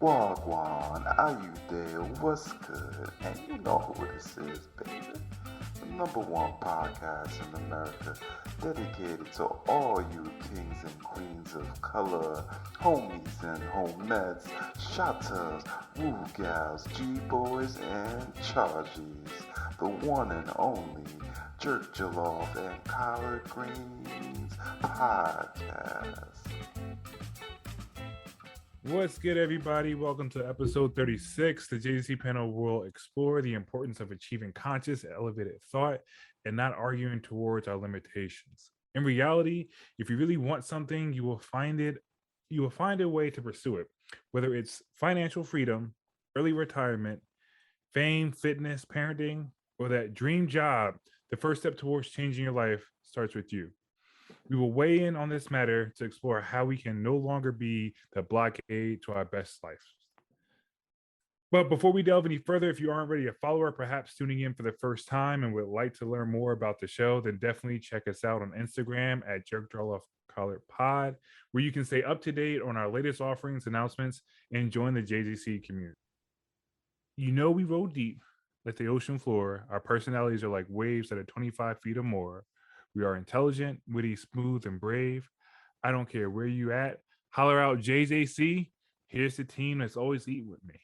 Gwan, how you there? What's good? And you know who this is, baby. The number one podcast in America, dedicated to all you kings and queens of color, homies and homettes, shotters, woo gals, G-boys, and charges. The one and only Jerk Jollof and Collard Greens podcast. What's good, everybody? Welcome to episode 36. The JJC Panel will explore the importance of achieving conscious, elevated thought and not arguing towards our limitations. In reality, if you really want something, you will find a way to pursue it, whether it's financial freedom, early retirement, fame, fitness, parenting, or that dream job. The first step towards changing your life starts with you. We will weigh in on this matter to explore how we can no longer be the blockade to our best life. But before we delve any further, if you aren't already a follower, perhaps tuning in for the first time and would like to learn more about the show, then definitely check us out on Instagram at JerkJollof where you can stay up to date on our latest offerings, announcements, and join the JJC community. You know we roll deep like the ocean floor. Our personalities are like waves that are 25 feet or more. We are intelligent, witty, smooth, and brave. I don't care where you at. Holler out JJC. Here's the team that's always eating with me.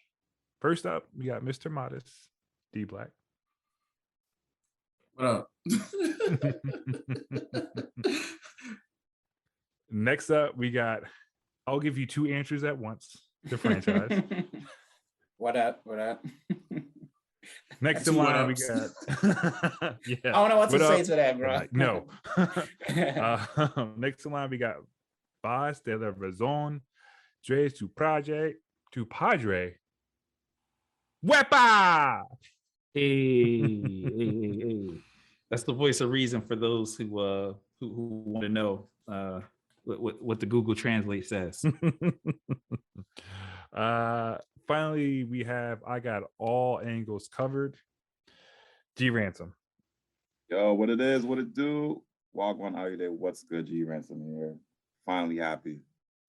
First up, we got Mr. Modest, D Black. What up? Next up, we got, I'll give you two answers at once, the franchise. What up? What up? Next in line, we got. Yeah. I don't know what to say to that, bro. No. Next in line, we got Boss de la Razón, Dre's to Padre. Wepa! Hey. That's the voice of reason for those who want to know what the Google Translate says. Finally, we have I got all angles covered. G Ransom. Yo, what it is, what it do? Wagwan, how you there? What's good, G Ransom here? Finally happy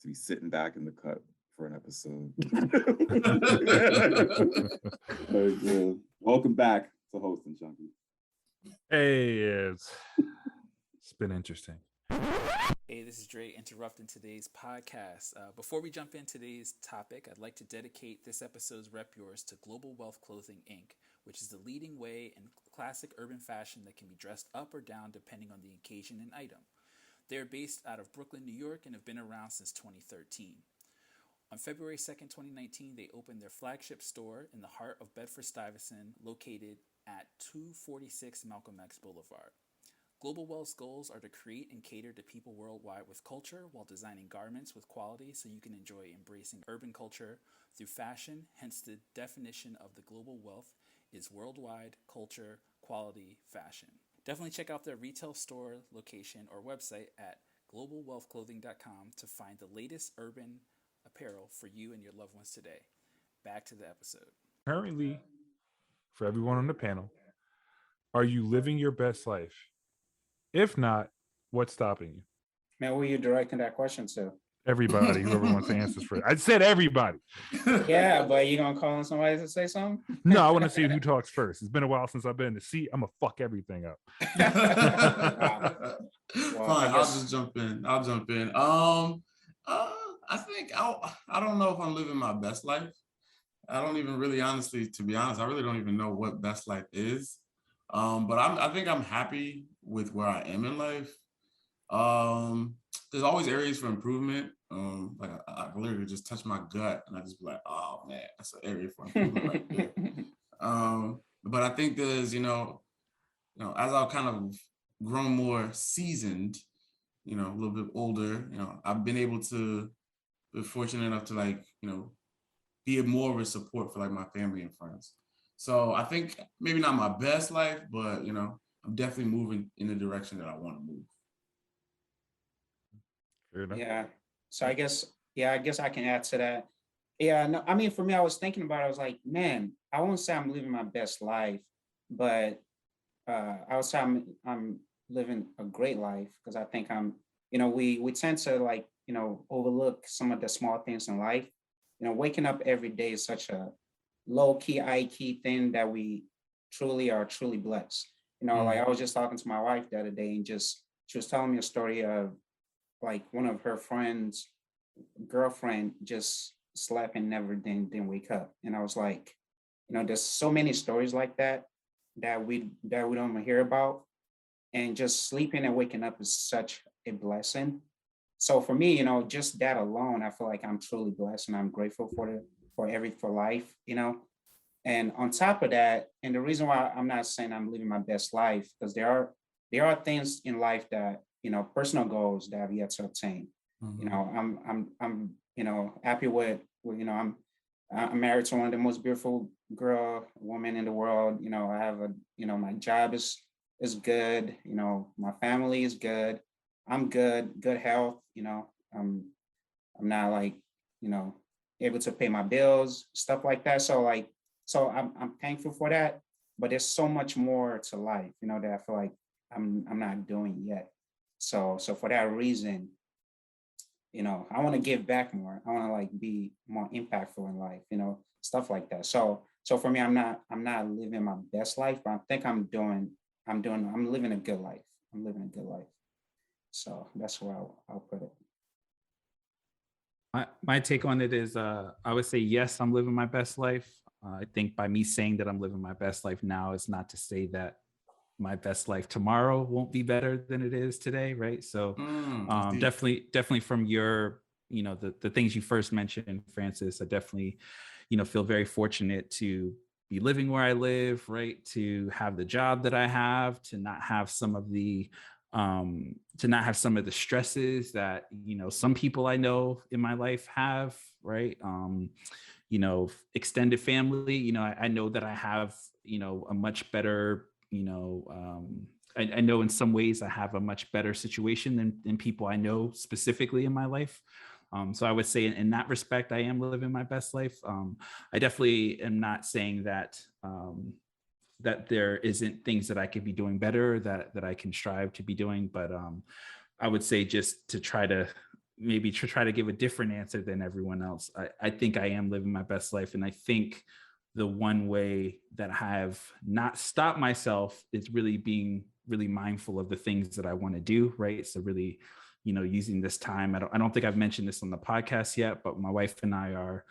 to be sitting back in the cut for an episode. Very good. Welcome back to hosting, Chunky. Hey, it's been interesting. Hey, this is Dre interrupting today's podcast. Before we jump into today's topic, I'd like to dedicate this episode's Rep Yours to Global Wealth Clothing, Inc., which is the leading way in classic urban fashion that can be dressed up or down depending on the occasion and item. They're based out of Brooklyn, New York, and have been around since 2013. On February 2nd, 2019, they opened their flagship store in the heart of Bedford-Stuyvesant, located at 246 Malcolm X Boulevard. Global Wealth's goals are to create and cater to people worldwide with culture while designing garments with quality so you can enjoy embracing urban culture through fashion. Hence, the definition of the Global Wealth is worldwide culture, quality, fashion. Definitely check out their retail store location or website at globalwealthclothing.com to find the latest urban apparel for you and your loved ones today. Back to the episode. Currently, for everyone on the panel, are you living your best life? If not, what's stopping you? Man, who are you directing that question to? Everybody, whoever wants to answer first. I said everybody. Yeah, but you gonna call on somebody to say something? No, I want to see who talks first. It's been a while since I've been in the seat. I'm gonna fuck everything up. Fine, I'll just jump in. I think I don't know if I'm living my best life. I don't even really, honestly, to be honest, I really don't even know what best life is. But I think I'm happy with where I am in life. There's always areas for improvement. Like I literally just touch my gut and I just be like, oh man, that's an area for improvement right there. But I think there's, as I've kind of grown more seasoned, a little bit older, I've been able to be fortunate enough to be more of a support for my family and friends. So I think maybe not my best life, but I'm definitely moving in the direction that I want to move. Yeah. So I guess I can add to that. Yeah, no, I mean, for me, I was thinking about it. I was like, man, I won't say I'm living my best life, but I would say I'm living a great life because I think I'm, we tend to overlook some of the small things in life. waking up every day is such a low key, high key thing that we are truly blessed. Like I was just talking to my wife the other day, and she was telling me a story of like one of her friends' girlfriend just slept and never didn't wake up. And I was like, there's so many stories like that we don't hear about. And just sleeping and waking up is such a blessing. So for me, just that alone, I feel like I'm truly blessed and I'm grateful for life, And on top of that, and the reason why I'm not saying I'm living my best life, because there are things in life that, personal goals that I've yet to obtain. I'm happy with I'm married to one of the most beautiful women in the world. I have my job is good. My family is good. I'm good health. I'm not like, able to pay my bills, stuff like that. So I'm thankful for that. But there's so much more to life, that I feel like I'm not doing yet. So for that reason, I want to give back more. I want to like be more impactful in life, stuff like that. So for me, I'm not living my best life, but I think I'm living a good life. I'm living a good life. So that's where I'll put it. My take on it is, I would say, yes, I'm living my best life. I think by me saying that I'm living my best life now is not to say that my best life tomorrow won't be better than it is today, right? So definitely from your, the things you first mentioned, Francis, I definitely, feel very fortunate to be living where I live, right? To have the job that I have, to not have some of the stresses that, some people I know in my life have, right? Extended family, I know that I have, a much better, I know in some ways I have a much better situation than people I know specifically in my life. So I would say in that respect, I am living my best life. I definitely am not saying that that there isn't things that I could be doing better, that I can strive to be doing. But I would say just to try to give a different answer than everyone else. I think I am living my best life. And I think the one way that I have not stopped myself is really being really mindful of the things that I want to do, right? So really, using this time. I don't think I've mentioned this on the podcast yet, but my wife and I are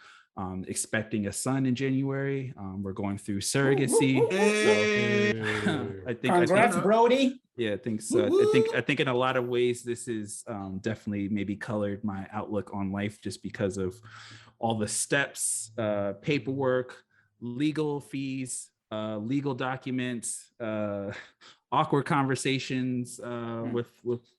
expecting a son in January. We're going through surrogacy. Hey. So I think Congrats, Brody. Yeah, I think so. I think in a lot of ways, this is definitely maybe colored my outlook on life, just because of all the steps, paperwork, legal fees, legal documents, awkward conversations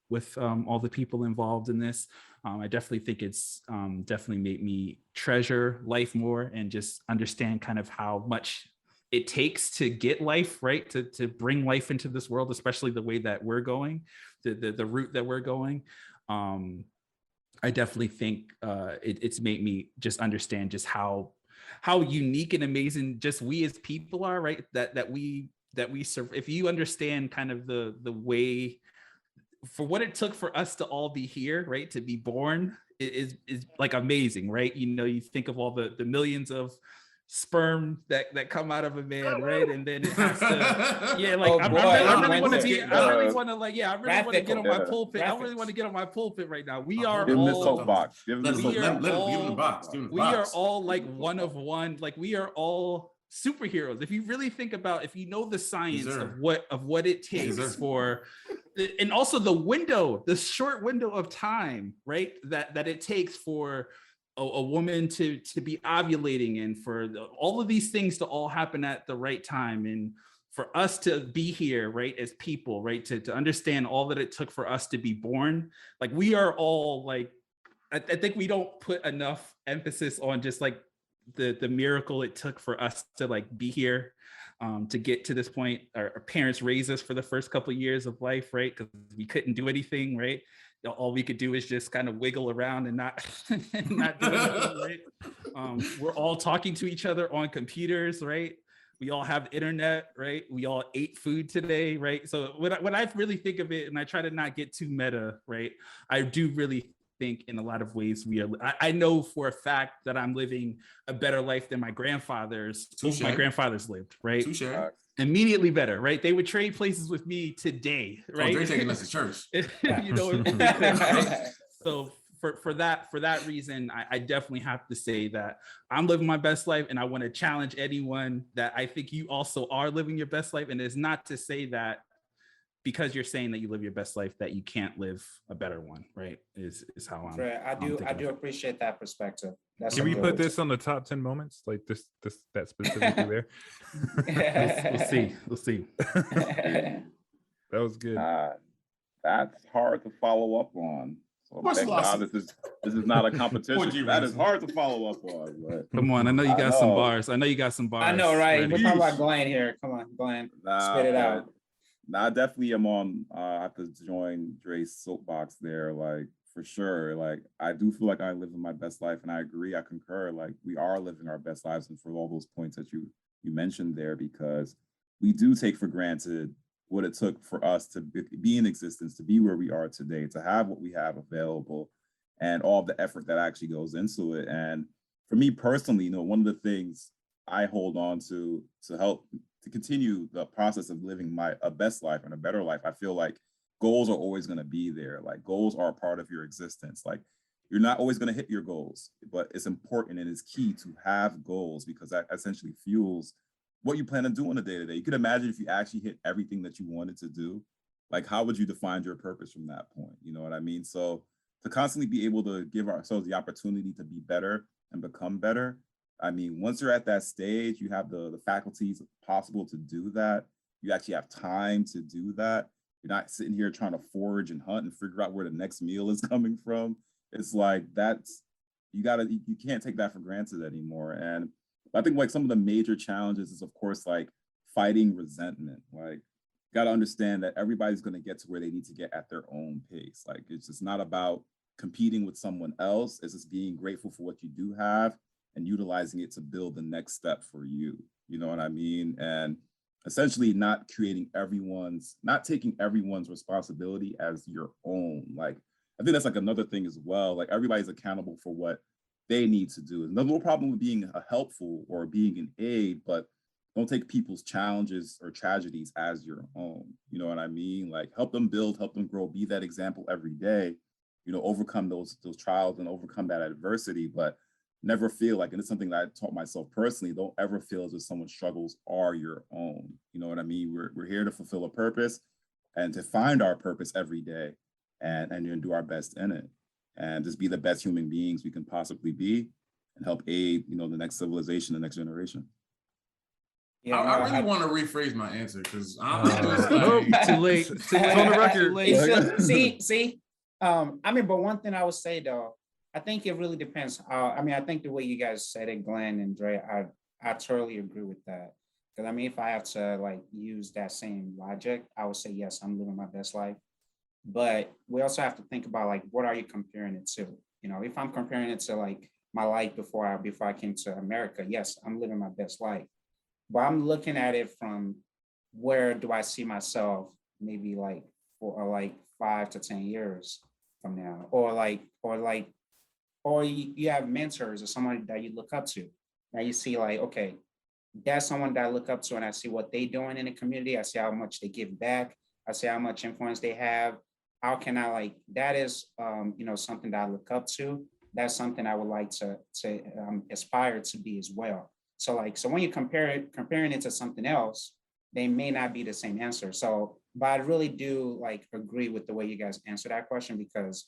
with all the people involved in this. I definitely think it's definitely made me treasure life more and just understand kind of how much it takes to get life, right? To bring life into this world, especially the way that we're going, the route that we're going. I definitely think it's made me just understand just how unique and amazing just we as people are, right? That we serve. If you understand kind of the way for what it took for us to all be here, right? To be born is like amazing, right? You think of all the millions of sperm that come out of a man, right? And then it has to, yeah, like I really want to get on my pulpit. I really want to get on my pulpit right now. We are Give him the all soapbox. Give him the Give him soapbox. the box. we are all like one of one. Like we are all superheroes. If you really think about, if you know the science of what it takes for, and also the short window of time, right? That it takes for a woman to be ovulating, and for all of these things to all happen at the right time, and for us to be here, right, as people, right, to understand all that it took for us to be born. Like we are all like, I think we don't put enough emphasis on just like the miracle it took for us to like be here, to get to this point. Our parents raised us for the first couple of years of life, right? Because we couldn't do anything, right? All we could do is just kind of wiggle around and not do anything, right? We're all talking to each other on computers, right? We all have internet, right? We all ate food today, right? So when I really think of it, and I try to not get too meta, right? I do really think in a lot of ways I know for a fact that I'm living a better life than my grandfathers lived, right? Touche. Immediately better, right? They would trade places with me today, right? Dre taking us to church. You know, right? So for that reason, I definitely have to say that I'm living my best life, and I want to challenge anyone that I think you also are living your best life. And it's not to say that because you're saying that you live your best life that you can't live a better one, right? Is how I'm. Right. I do appreciate that perspective. That's Can we put this on the top 10 moments? Like that specifically there? We'll see. That was good. That's hard to follow up on. So thank God this is not a competition. That is hard to follow up on. But come on, I know you got some bars. I know, right? We're talking about Gwan here. Come on, Gwan. Spit it out. I definitely am on. I have to join Dre's soapbox there, like for sure. Like I do feel like I live in my best life, and I agree. I concur. Like we are living our best lives, and for all those points that you mentioned there, because we do take for granted what it took for us to be in existence, to be where we are today, to have what we have available, and all the effort that actually goes into it. And for me personally, one of the things I hold on to help to continue the process of living a best life and a better life, I feel like goals are always going to be there. Like goals are a part of your existence. Like you're not always going to hit your goals, but it's important and it's key to have goals, because that essentially fuels what you plan to do on a day-to-day. You could imagine if you actually hit everything that you wanted to do, like how would you define your purpose from that point? You know what I mean? So to constantly be able to give ourselves the opportunity to be better and become better. I mean, once you're at that stage, you have the faculties possible to do that. You actually have time to do that. You're not sitting here trying to forage and hunt and figure out where the next meal is coming from. It's like you can't take that for granted anymore. And I think like some of the major challenges is, of course, like fighting resentment. Like you got to understand that everybody's going to get to where they need to get at their own pace. Like it's just not about competing with someone else. It's just being grateful for what you do have and utilizing it to build the next step for you. You know what I mean? And essentially not taking everyone's responsibility as your own. Like, I think that's like another thing as well. Like everybody's accountable for what they need to do. There's no problem with being helpful or being an aid, but don't take people's challenges or tragedies as your own. You know what I mean? Like help them build, help them grow, be that example every day, overcome those trials and overcome that adversity, but never feel like, and it's something that I taught myself personally, don't ever feel as if someone's struggles are your own. You know what I mean? We're here to fulfill a purpose and to find our purpose every day and do our best in it and just be the best human beings we can possibly be and help aid, the next civilization, the next generation. Yeah, I really want to rephrase my answer because I'm just nope, too late. It's on the record. See. But one thing I would say though, I think it really depends. I think the way you guys said it, Glenn and Dre, I totally agree with that. Because if I have to like use that same logic, I would say yes, I'm living my best life. But we also have to think about like what are you comparing it to? If I'm comparing it to like my life before I came to America, yes, I'm living my best life. But I'm looking at it from where do I see myself maybe like for like 5 to 10 years from now, or you have mentors or someone that you look up to. Now you see like, okay, that's someone that I look up to and I see what they're doing in the community. I see how much they give back. I see how much influence they have. How can I that is, something that I look up to. That's something I would like to aspire to be as well. So when you comparing it to something else, they may not be the same answer. So, but I really do agree with the way you guys answer that question because,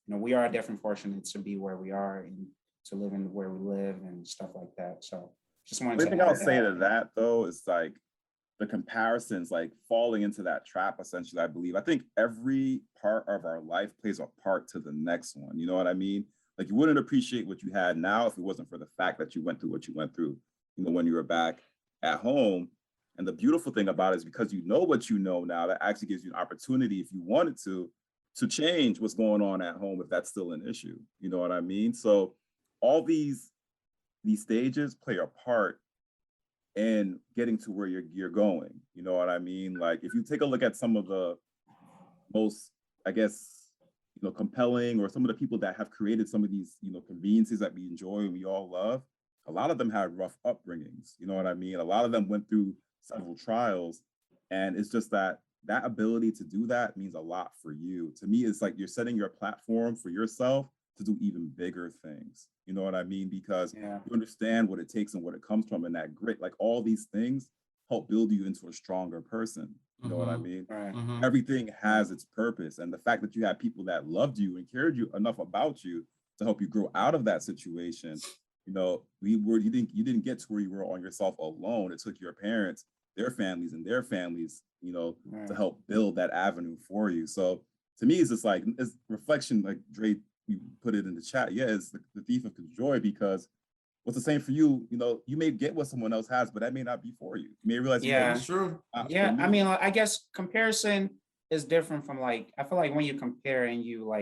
we are definitely fortunate to be where we are and to live in where we live and stuff like that. So just wanted to. The thing I'll say to that though is like the comparisons, like falling into that trap. Essentially, I believe. I think every part of our life plays a part to the next one. You know what I mean? Like you wouldn't appreciate what you had now if it wasn't for the fact that you went through what you went through. When you were back at home. And the beautiful thing about it is because you know what you know now, that actually gives you an opportunity if you wanted to change what's going on at home if that's still an issue. You know what I mean? So all these stages play a part in getting to where you're going. You know what I mean? Like if you take a look at some of the most, I guess, compelling, or some of the people that have created some of these, conveniences that we enjoy and we all love, a lot of them had rough upbringings. You know what I mean? A lot of them went through several trials. And it's just that ability to do that means a lot for you. To me, it's like you're setting your platform for yourself to do even bigger things. You know what I mean? Because you understand what it takes and what it comes from, and that grit, like all these things help build you into a stronger person. You know what I mean? Right. Everything has its purpose. And the fact that you had people that loved you and cared you enough about you to help you grow out of that situation, you didn't get to where you were on yourself alone. It took your parents, their families, to help build that avenue for you. So to me, it's just like, it's reflection, like Dre, you put it in the chat. Yeah, it's the thief of joy, because what's the same for you? You may get what someone else has, but that may not be for you. You may realize, That's true. Yeah, I mean, I guess comparison is different from I feel like when you compare and you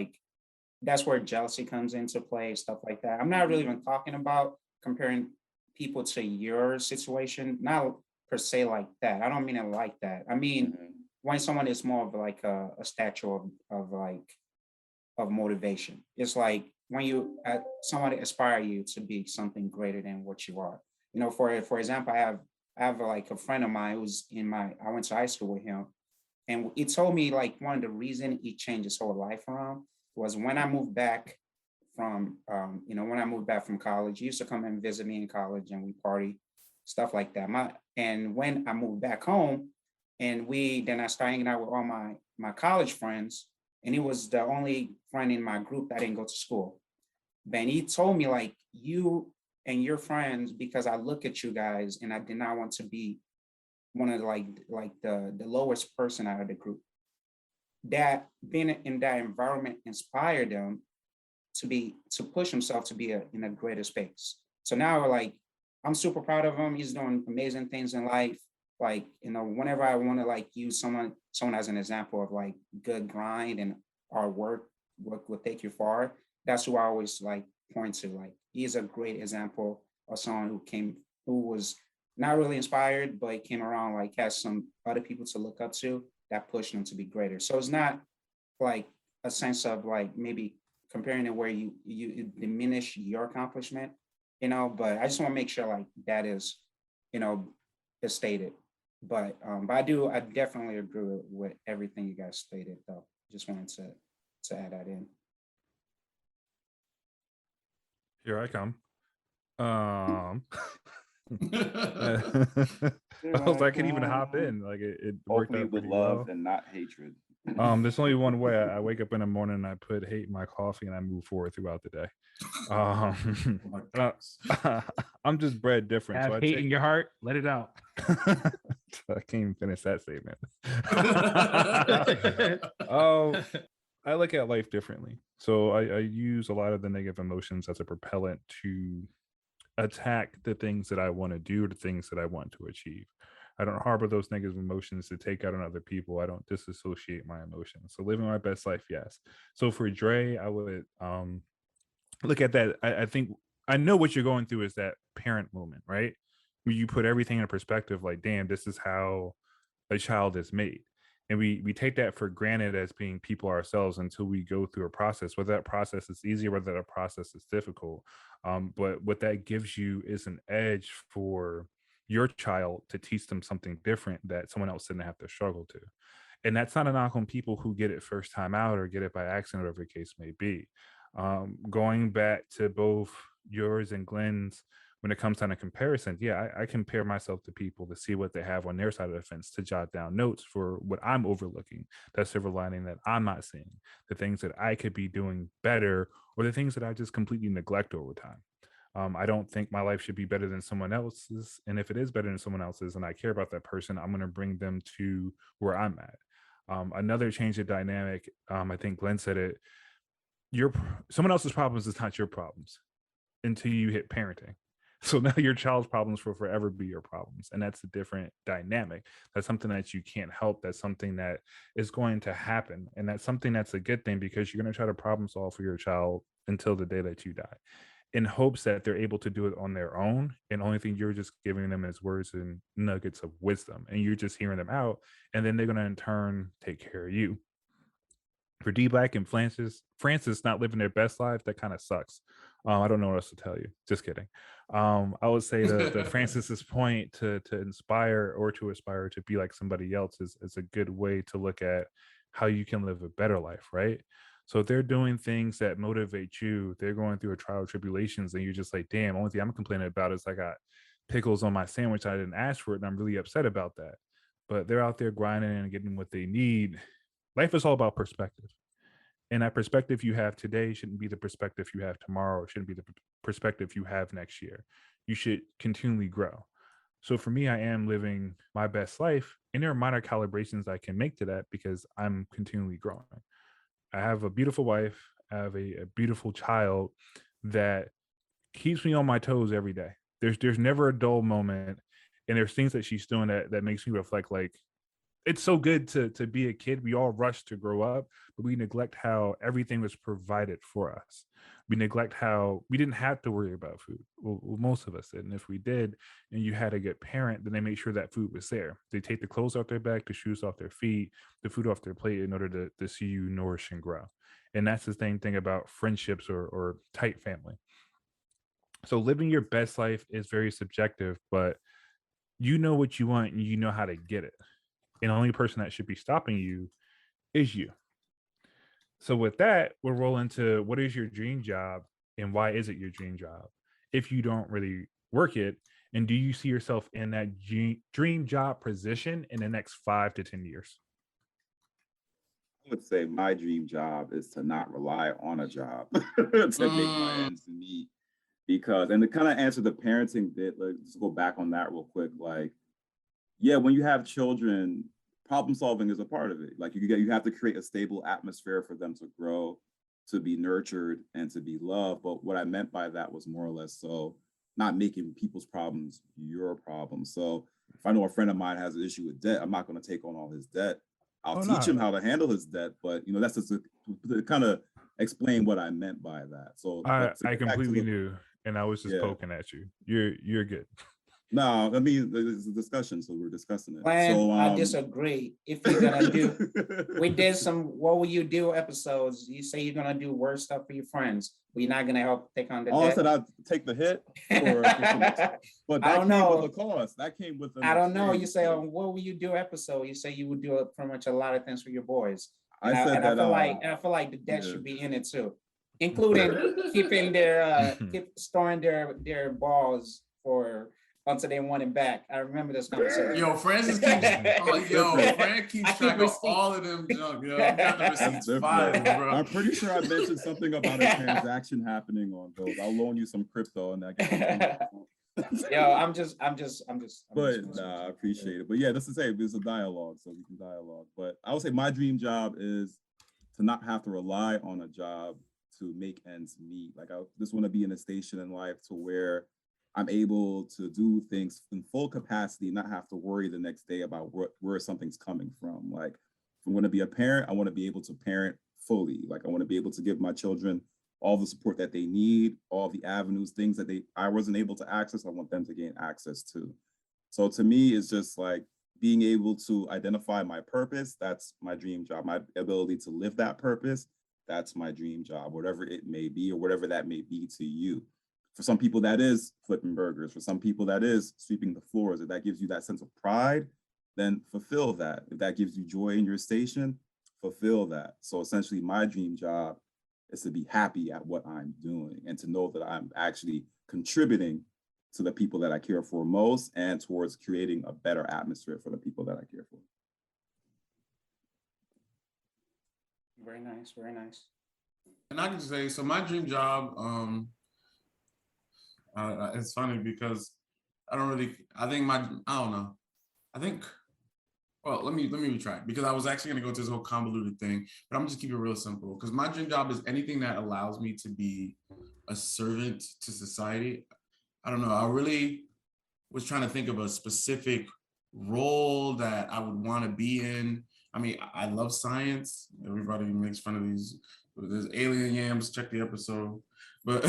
that's where jealousy comes into play, stuff like that. I'm not really even talking about comparing people to your situation, not per se like that. I don't mean it like that. I mean, when someone is more of a statue of motivation. It's like when somebody aspire you to be something greater than what you are. For example, I have a friend of mine who's I went to high school with him, and he told me one of the reasons he changed his whole life around was when I moved back from college. He used to come and visit me in college, and we party, stuff like that. And when I moved back home, and I started hanging out with all my college friends, and he was the only friend in my group that didn't go to school. But he told me you and your friends, because I look at you guys and I did not want to be one of the lowest person out of the group. That being in that environment inspired them to push himself to be in a greater space. So now I'm super proud of him. He's doing amazing things in life. Whenever I want to use someone as an example of good grind and our work will take you far, that's who I always point to. He's a great example of someone who was not really inspired, but came around, has some other people to look up to that pushed him to be greater. So it's not a sense of maybe comparing it where you diminish your accomplishment, but I just want to make sure that is, is stated. But I definitely agree with everything you guys stated, though. Just wanted to add that in. Here I come. I could even hop in. It worked out with pretty love well. and not hatred. There's only one way. I wake up in the morning and I put hate in my coffee and I move forward throughout the day. I'm just bred different. Have hate in your heart, let it out. I can't even finish that statement. I look at life differently. So I use a lot of the negative emotions as a propellant to attack the things that I want to do, the things that I want to achieve. I don't harbor those negative emotions to take out on other people. I don't disassociate my emotions. So living my best life, yes. So for Dre, I would look at that. I think I know what you're going through is that parent moment, right? Where you put everything in perspective, damn, this is how a child is made. And we take that for granted as being people ourselves until we go through a process, whether that process is easy or whether that process is difficult. But what that gives you is an edge for your child to teach them something different that someone else didn't have to struggle to. And that's not a knock on people who get it first time out or get it by accident, whatever the case may be. Going back to both yours and Glenn's, when it comes down to comparison, I compare myself to people to see what they have on their side of the fence, to jot down notes for what I'm overlooking, that silver lining that I'm not seeing, the things that I could be doing better, or the things that I just completely neglect over time. I don't think my life should be better than someone else's. And if it is better than someone else's and I care about that person, I'm going to bring them to where I'm at. Another change of dynamic, I think Glenn said it, someone else's problems is not your problems until you hit parenting. So now your child's problems will forever be your problems. And that's a different dynamic. That's something that you can't help. That's something that is going to happen. And that's something that's a good thing, because you're going to try to problem solve for your child until the day that you die, in hopes that they're able to do it on their own. And the only thing you're just giving them is words and nuggets of wisdom. And you're just hearing them out. And then they're going to in turn take care of you. For D Black and Francis not living their best life, that kind of sucks. I don't know what else to tell you. Just kidding. I would say the Francis's point to inspire or to aspire to be like somebody else is a good way to look at how you can live a better life, right? So if they're doing things that motivate you, they're going through a trial of tribulations, and you're just like, damn, only thing I'm complaining about is I got pickles on my sandwich. I didn't ask for it, and I'm really upset about that. But they're out there grinding and getting what they need. Life is all about perspective. And that perspective you have today shouldn't be the perspective you have tomorrow. It shouldn't be the perspective you have next year. You should continually grow. So for me, I am living my best life. And there are minor calibrations I can make to that because I'm continually growing. I have a beautiful wife. I have a beautiful child that keeps me on my toes every day. There's never a dull moment. And there's things that she's doing that makes me reflect, like, it's so good to be a kid. We all rush to grow up, but we neglect how everything was provided for us. We neglect how we didn't have to worry about food. Well, most of us did. And if we did, and you had a good parent, then they made sure that food was there. They take the clothes off their back, the shoes off their feet, the food off their plate in order to see you nourish and grow. And that's the same thing about friendships or tight family. So living your best life is very subjective, but you know what you want and you know how to get it. And the only person that should be stopping you is you. So with that, we'll roll into what is your dream job and why is it your dream job if you don't really work it? And do you see yourself in that dream job position in the next 5 to 10 years? I would say my dream job is to not rely on a job to make my ends meet. Because, and to kind of answer the parenting bit, let's go back on that real quick. Like, yeah, when you have children, problem solving is a part of it. Like you have to create a stable atmosphere for them to grow, to be nurtured, and to be loved. But what I meant by that was more or less so not making people's problems your problem. So if I know a friend of mine has an issue with debt, I'm not going to take on all his debt. I'll teach him how to handle his debt, but that's just to kind of explain what I meant by that. So I completely knew, and I was just poking at you. You're good. No, I mean, it's a discussion, so we're discussing it. Glenn, so, I disagree. If you're gonna do, we did some "What Will You Do" episodes. You say you're gonna do worse stuff for your friends, but you're not gonna help take on the debt. I said I'd take the hit, but that came with a cost. That came with. I don't know. You say on "What Will You Do" episode, you say you would do pretty much a lot of things for your boys. I said that. I feel like the debt should be in it too, including keeping storing their balls for until they want it back. I remember this conversation. Yo, Francis keeps Fran keeps track of all of them junk, yo. I got the receipts filed, bro. I'm pretty sure I mentioned something about a transaction happening on those. I'll loan you some crypto and that. Yo, I'm just. But I appreciate it. But yeah, just to say, it's a dialogue, so we can dialogue. But I would say my dream job is to not have to rely on a job to make ends meet. Like I just want to be in a station in life to where I'm able to do things in full capacity, not have to worry the next day about where something's coming from. Like, if I'm going to be a parent, I want to be able to parent fully. Like, I want to be able to give my children all the support that they need, all the avenues, things that I wasn't able to access, I want them to gain access to. So to me, it's just like being able to identify my purpose. That's my dream job. My ability to live that purpose, that's my dream job, whatever it may be or whatever that may be to you. For some people, that is flipping burgers. For some people, that is sweeping the floors. If that gives you that sense of pride, then fulfill that. If that gives you joy in your station, fulfill that. So essentially, my dream job is to be happy at what I'm doing and to know that I'm actually contributing to the people that I care for most and towards creating a better atmosphere for the people that I care for. Very nice, very nice. And I can say, so my dream job, it's funny because I don't know. Well, let me retract because I was actually going to go to this whole convoluted thing, but I'm just keep it real simple because my dream job is anything that allows me to be a servant to society. I don't know. I really was trying to think of a specific role that I would want to be in. I mean, I love science. Everybody makes fun of these. There's alien yams. Check the episode. But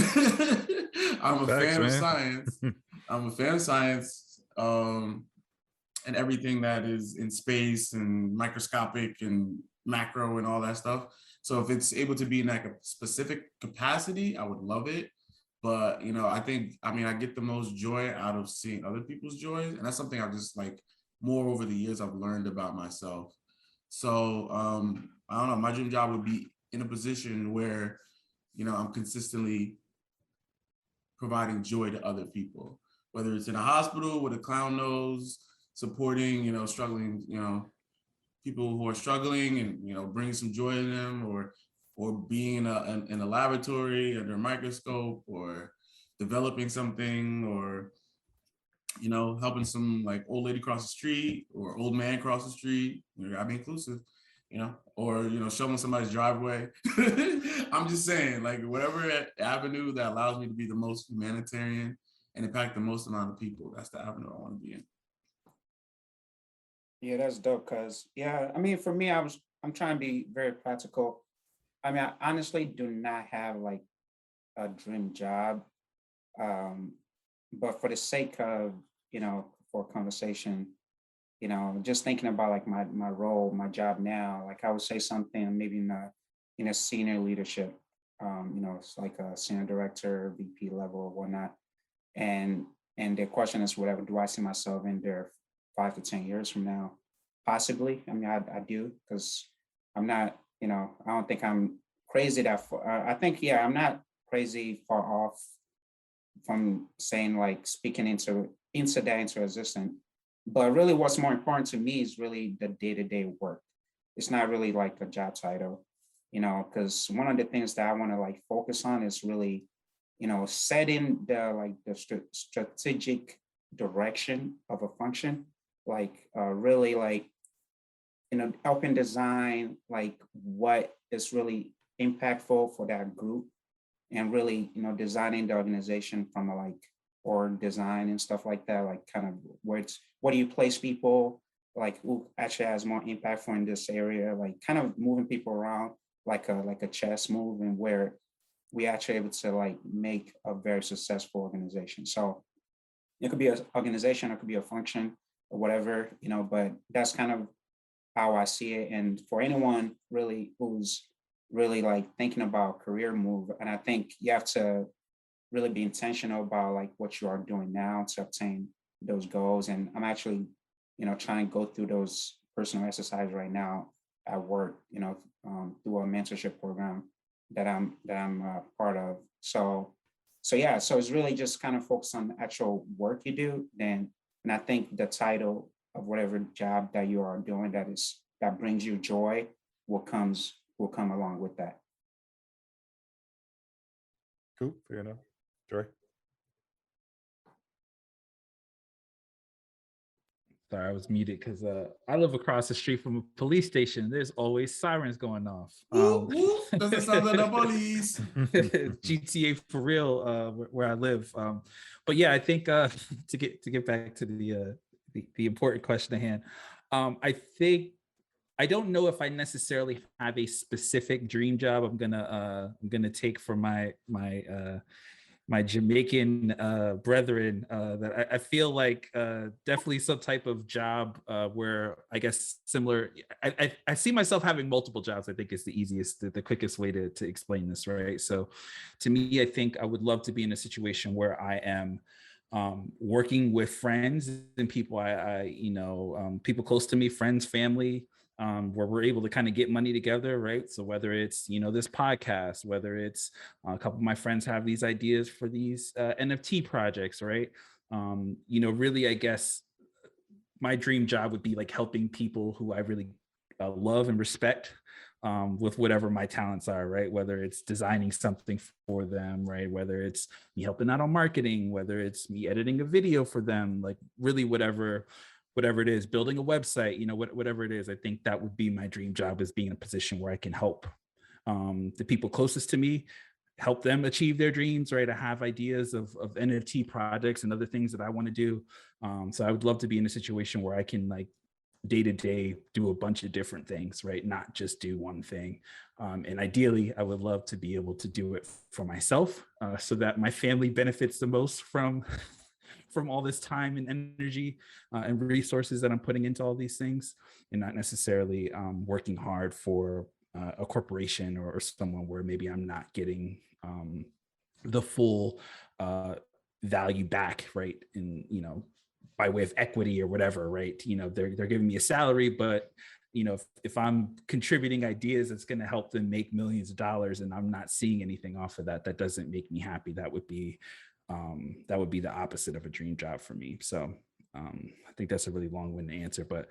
I'm a fan of science. I'm a fan of science and everything that is in space and microscopic and macro and all that stuff. So if it's able to be in like a specific capacity, I would love it. But, you know, I get the most joy out of seeing other people's joys. And that's something I've just like more over the years I've learned about myself. So I don't know, my dream job would be in a position where, you know, I'm consistently providing joy to other people, whether it's in a hospital with a clown nose, supporting, you know, struggling, you know, people who are struggling and, you know, bringing some joy to them, or being in a laboratory under a microscope, or developing something, or, you know, helping some like old lady cross the street or old man cross the street. You know, gotta be inclusive, you know, or, you know, shoveling somebody's driveway. I'm just saying, like, whatever avenue that allows me to be the most humanitarian and impact the most amount of people, that's the avenue I want to be in. Yeah, that's dope. Cause yeah, I mean, for me, I'm trying to be very practical. I mean, I honestly do not have like a dream job. Um, but for the sake of, you know, for conversation, you know, just thinking about like my role, my job now, like I would say something maybe in a senior leadership, you know, it's like a senior director, VP level or whatnot. And the question is whatever, do I see myself in there 5 to 10 years from now? Possibly. I mean, I do, because I'm not, you know, I don't think I'm crazy that far. I think, yeah, I'm not crazy far off from saying like speaking into existence. But really what's more important to me is really the day-to-day work. It's not really like a job title, you know, because one of the things that I want to like focus on is really, you know, setting the strategic direction of a function, like really like, you know, helping design like what is really impactful for that group, and really, you know, designing the organization from a like org design and stuff like that, like kind of where do you place people, like who actually has more impact for in this area, like kind of moving people around like a chess move, and where we actually able to like make a very successful organization. So it could be an organization, it could be a function or whatever, you know, but that's kind of how I see it. And for anyone really who's really like thinking about career move, and I think you have to really be intentional about like what you are doing now to obtain those goals. And I'm actually, you know, trying to go through those personal exercises right now at work, you know, through a mentorship program that I'm part of. So yeah, so it's really just kind of focused on the actual work you do. Then, and I think the title of whatever job that you are doing that brings you joy will come along with that. Cool, fair enough. Joy. Sorry, I was muted because I live across the street from a police station. There's always sirens going off. Whoop, whoop. That's the sound of the police. GTA for real, where I live. But yeah, I think to get back to the important question at hand, I think I don't know if I necessarily have a specific dream job I'm gonna take for my Jamaican brethren, that I feel like definitely some type of job where I guess similar. I see myself having multiple jobs. I think is the easiest, the quickest way to explain this, right? So to me, I think I would love to be in a situation where I am working with friends and people people close to me, friends, family, where we're able to kind of get money together, right? So whether it's, you know, this podcast, whether it's a couple of my friends have these ideas for these NFT projects, right? You know, really, I guess my dream job would be like helping people who I really love and respect with whatever my talents are, right? Whether it's designing something for them, right? Whether it's me helping out on marketing, whether it's me editing a video for them, like really whatever it is, building a website, you know, whatever it is. I think that would be my dream job, is being in a position where I can help the people closest to me, help them achieve their dreams, right? I have ideas of NFT projects and other things that I want to do. So I would love to be in a situation where I can like day to day do a bunch of different things, right? Not just do one thing. And ideally, I would love to be able to do it for myself so that my family benefits the most from all this time and energy and resources that I'm putting into all these things, and not necessarily working hard for a corporation or someone where maybe I'm not getting the full value back, right? And, you know, by way of equity or whatever, right? You know, they're giving me a salary, but you know, if I'm contributing ideas that's going to help them make millions of dollars and I'm not seeing anything off of that, that doesn't make me happy. That would be the opposite of a dream job for me. So I think that's a really long-winded answer, but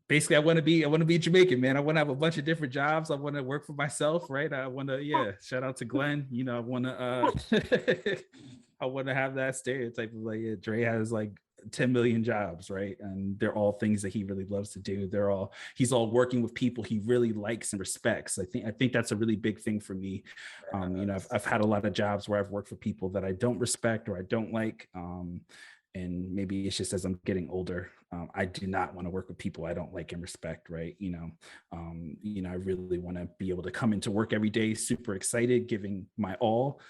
basically I want to be Jamaican, man. I want to have a bunch of different jobs. I want to work for myself, right? I want to, shout out to Glenn. You know, I want to I want to have that stereotype of like, yeah, Dre has like 10 million jobs, right? And they're all things that he really loves to do. He's all working with people he really likes and respects. I think that's a really big thing for me. You know, I've had a lot of jobs where I've worked for people that I don't respect or I don't like. And maybe it's just as I'm getting older, I do not want to work with people I don't like and respect, right? You know, I really want to be able to come into work every day, super excited, giving my all.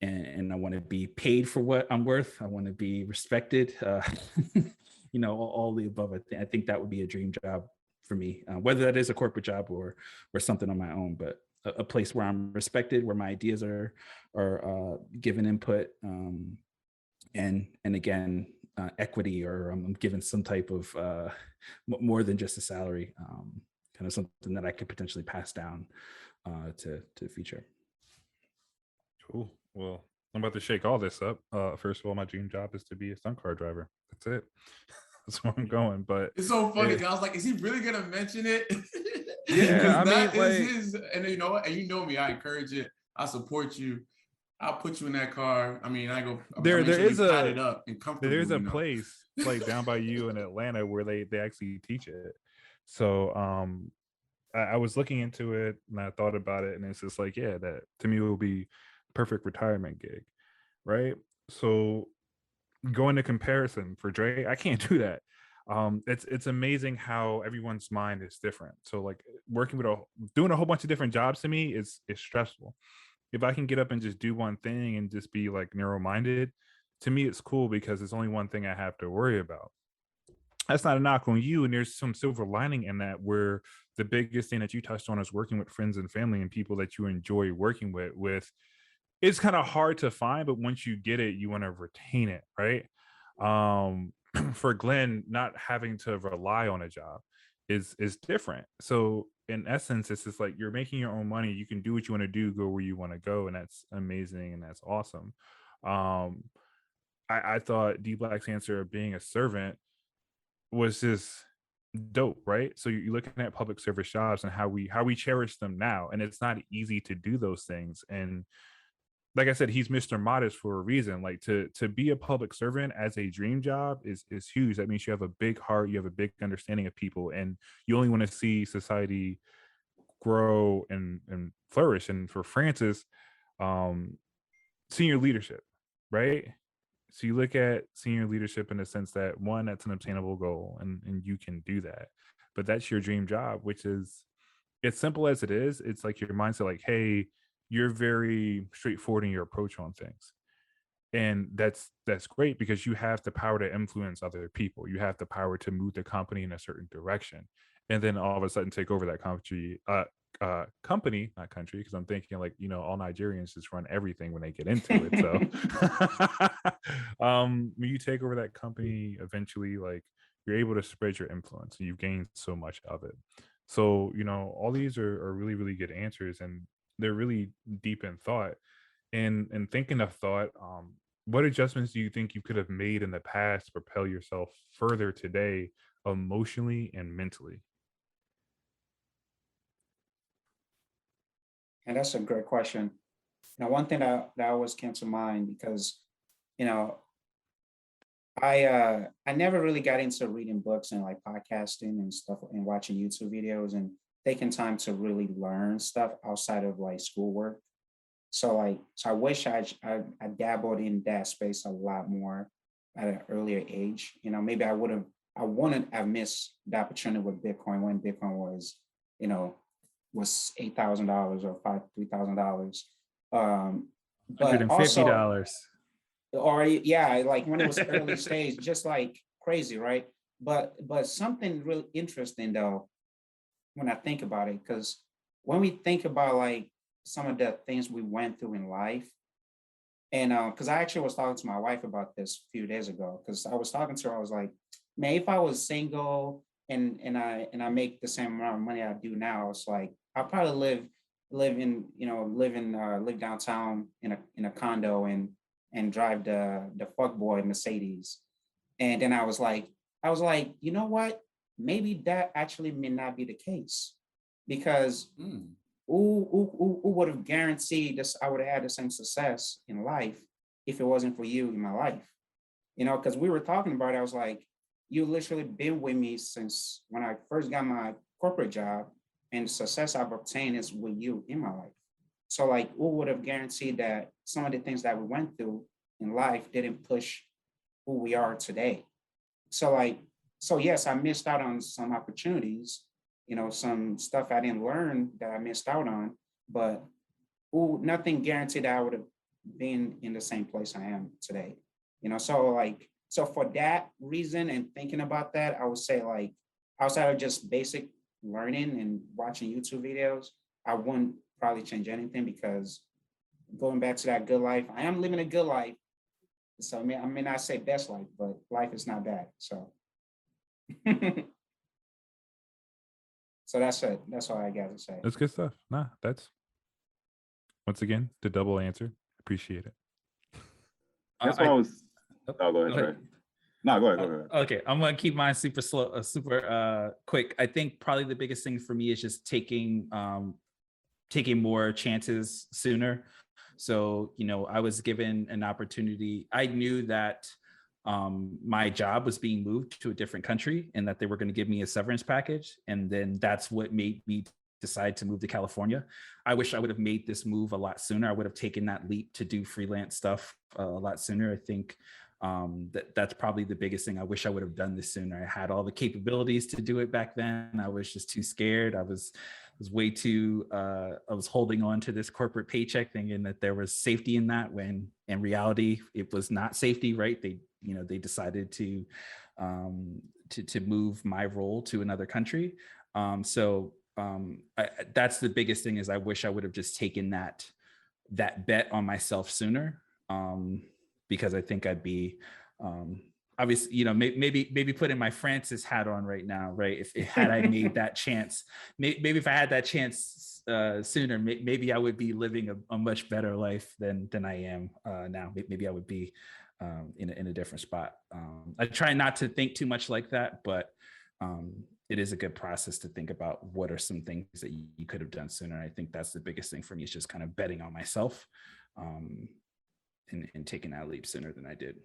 And I want to be paid for what I'm worth. I want to be respected. You know, all the above. I think that would be a dream job for me, whether that is a corporate job or something on my own, but a place where I'm respected, where my ideas are given input, and again, equity, or I'm given some type of more than just a salary, kind of something that I could potentially pass down to the future. Cool. Well, I'm about to shake all this up. First of all, my dream job is to be a stunt car driver. That's it. That's where I'm going. But it's so funny. I was like, is he really gonna mention it? Yeah, that is his. And you know what? And you know me, I encourage it. I support you. I'll put you in that car. I mean, I go. There is a place like down by you in Atlanta where they actually teach it. So I was looking into it and I thought about it, and it's just like, yeah, that to me will be perfect retirement gig, right? So going to comparison for Dre, I can't do that. It's amazing how everyone's mind is different. So like doing a whole bunch of different jobs to me is stressful. If I can get up and just do one thing and just be like narrow-minded, to me it's cool because there's only one thing I have to worry about. That's not a knock on you, and there's some silver lining in that, where the biggest thing that you touched on is working with friends and family and people that you enjoy working with. It's kind of hard to find, but once you get it, you want to retain it, right? For Glenn, not having to rely on a job is different. So in essence, it's just like you're making your own money. You can do what you want to do, go where you want to go, and that's amazing and that's awesome. I thought D Black's answer of being a servant was just dope, right? So you're looking at public service jobs and how we cherish them now, and it's not easy to do those things. And like I said, he's Mr. Modest for a reason. Like to be a public servant as a dream job is huge. That means you have a big heart, you have a big understanding of people, and you only want to see society grow and flourish. And for Francis, senior leadership, right? So you look at senior leadership in the sense that, one, that's an obtainable goal, and you can do that. But that's your dream job, which is, it's simple as it is. It's like your mindset, like, hey, you're very straightforward in your approach on things. And that's great because you have the power to influence other people. You have the power to move the company in a certain direction. And then all of a sudden take over that company, not country, because I'm thinking like, all Nigerians just run everything when they get into it. So when you take over that company, eventually, like, you're able to spread your influence and you've gained so much of it. So, all these are really, really good answers, and they're really deep in thought. And thinking of thought, what adjustments do you think you could have made in the past to propel yourself further today, emotionally and mentally? And that's a great question. Now, one thing that always came to mind, because, I never really got into reading books and like podcasting and stuff and watching YouTube videos and taking time to really learn stuff outside of like schoolwork. So I wish I dabbled in that space a lot more at an earlier age. Maybe I wouldn't have missed the opportunity with Bitcoin when Bitcoin was, was $8,000 or $3,000. But also $150. Or yeah, like when it was early stage, just like crazy, right? But something really interesting though, when I think about it, because when we think about like some of the things we went through in life, and because I actually was talking to my wife about this a few days ago, because I was talking to her, I was like, man, if I was single and I make the same amount of money I do now, it's like I'll probably live downtown in a condo and drive the fuckboy Mercedes. And then I was like, you know what? Maybe that actually may not be the case, because who would have guaranteed this? I would have had the same success in life if it wasn't for you in my life. Because we were talking about it, I was like, you literally been with me since when I first got my corporate job, and the success I've obtained is with you in my life. So like, who would have guaranteed that some of the things that we went through in life didn't push who we are today? So like, so yes, I missed out on some opportunities, some stuff I didn't learn that I missed out on, but nothing guaranteed that I would have been in the same place I am today. So like, so for that reason and thinking about that, I would say like, outside of just basic learning and watching YouTube videos, I wouldn't probably change anything, because going back to that good life, I am living a good life. So I may not say best life, but life is not bad. So so that's it. That's all I got to say. That's good stuff. Nah, that's once again the double answer. Appreciate it. That's what I was. Oh, go ahead, Trey. No, go ahead. Okay, I'm gonna keep mine super slow, super quick. I think probably the biggest thing for me is just taking more chances sooner. So, I was given an opportunity. I knew that my job was being moved to a different country and that they were going to give me a severance package. And then that's what made me decide to move to California. I wish I would have made this move a lot sooner. I would have taken that leap to do freelance stuff a lot sooner. I think that's probably the biggest thing. I wish I would have done this sooner. I had all the capabilities to do it back then. I was just too scared. I was way too, I was holding on to this corporate paycheck thinking that there was safety in that, when in reality, it was not safety, right? They decided to move my role to another country. That's the biggest thing, is I wish I would have just taken that bet on myself sooner. Because I think I'd be, obviously, maybe putting my Francis hat on right now, right? If had I made that chance, maybe if I had that chance sooner, maybe I would be living a much better life than I am now. Maybe I would be in a different spot. I try not to think too much like that, but it is a good process to think about what are some things that you could have done sooner. I think that's the biggest thing for me, is just kind of betting on myself. And taking that leap sooner than I did.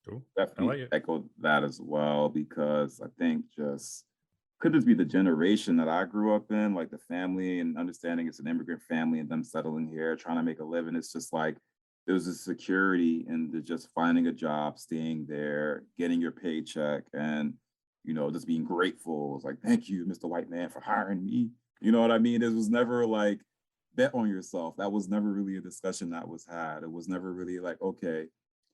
Cool. Definitely like echo that as well, because I think could this be the generation that I grew up in, like the family and understanding it's an immigrant family and them settling here, trying to make a living. It's just like, there's a security in just finding a job, staying there, getting your paycheck, and, just being grateful. It's like, thank you, Mr. White Man, for hiring me. You know what I mean? It was never like, bet on yourself. That was never really a discussion that was had. It was never really like, okay,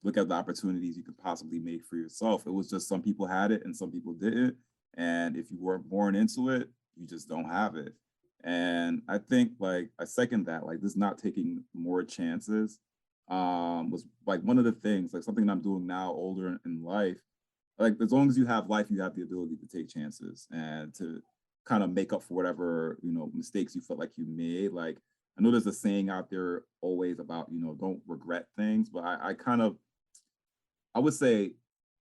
look at the opportunities you could possibly make for yourself. It was just some people had it and some people didn't. And if you weren't born into it, you just don't have it. And I think like, I second that, like this not taking more chances was like one of the things, like something I'm doing now older in life. Like as long as you have life, you have the ability to take chances and to kind of make up for whatever, mistakes you felt like you made. Like, I know there's a saying out there always about, don't regret things, but I would say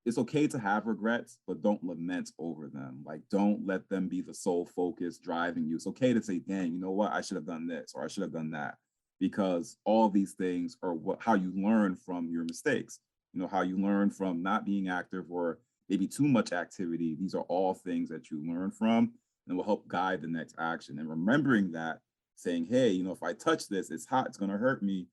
it's okay to have regrets, but don't lament over them. Like, don't let them be the sole focus driving you. It's okay to say, dang, you know what? I should have done this, or I should have done that, because all these things are how you learn from your mistakes, how you learn from not being active or maybe too much activity. These are all things that you learn from and will help guide the next action. And remembering that, saying, hey, if I touch this, it's hot, it's going to hurt me.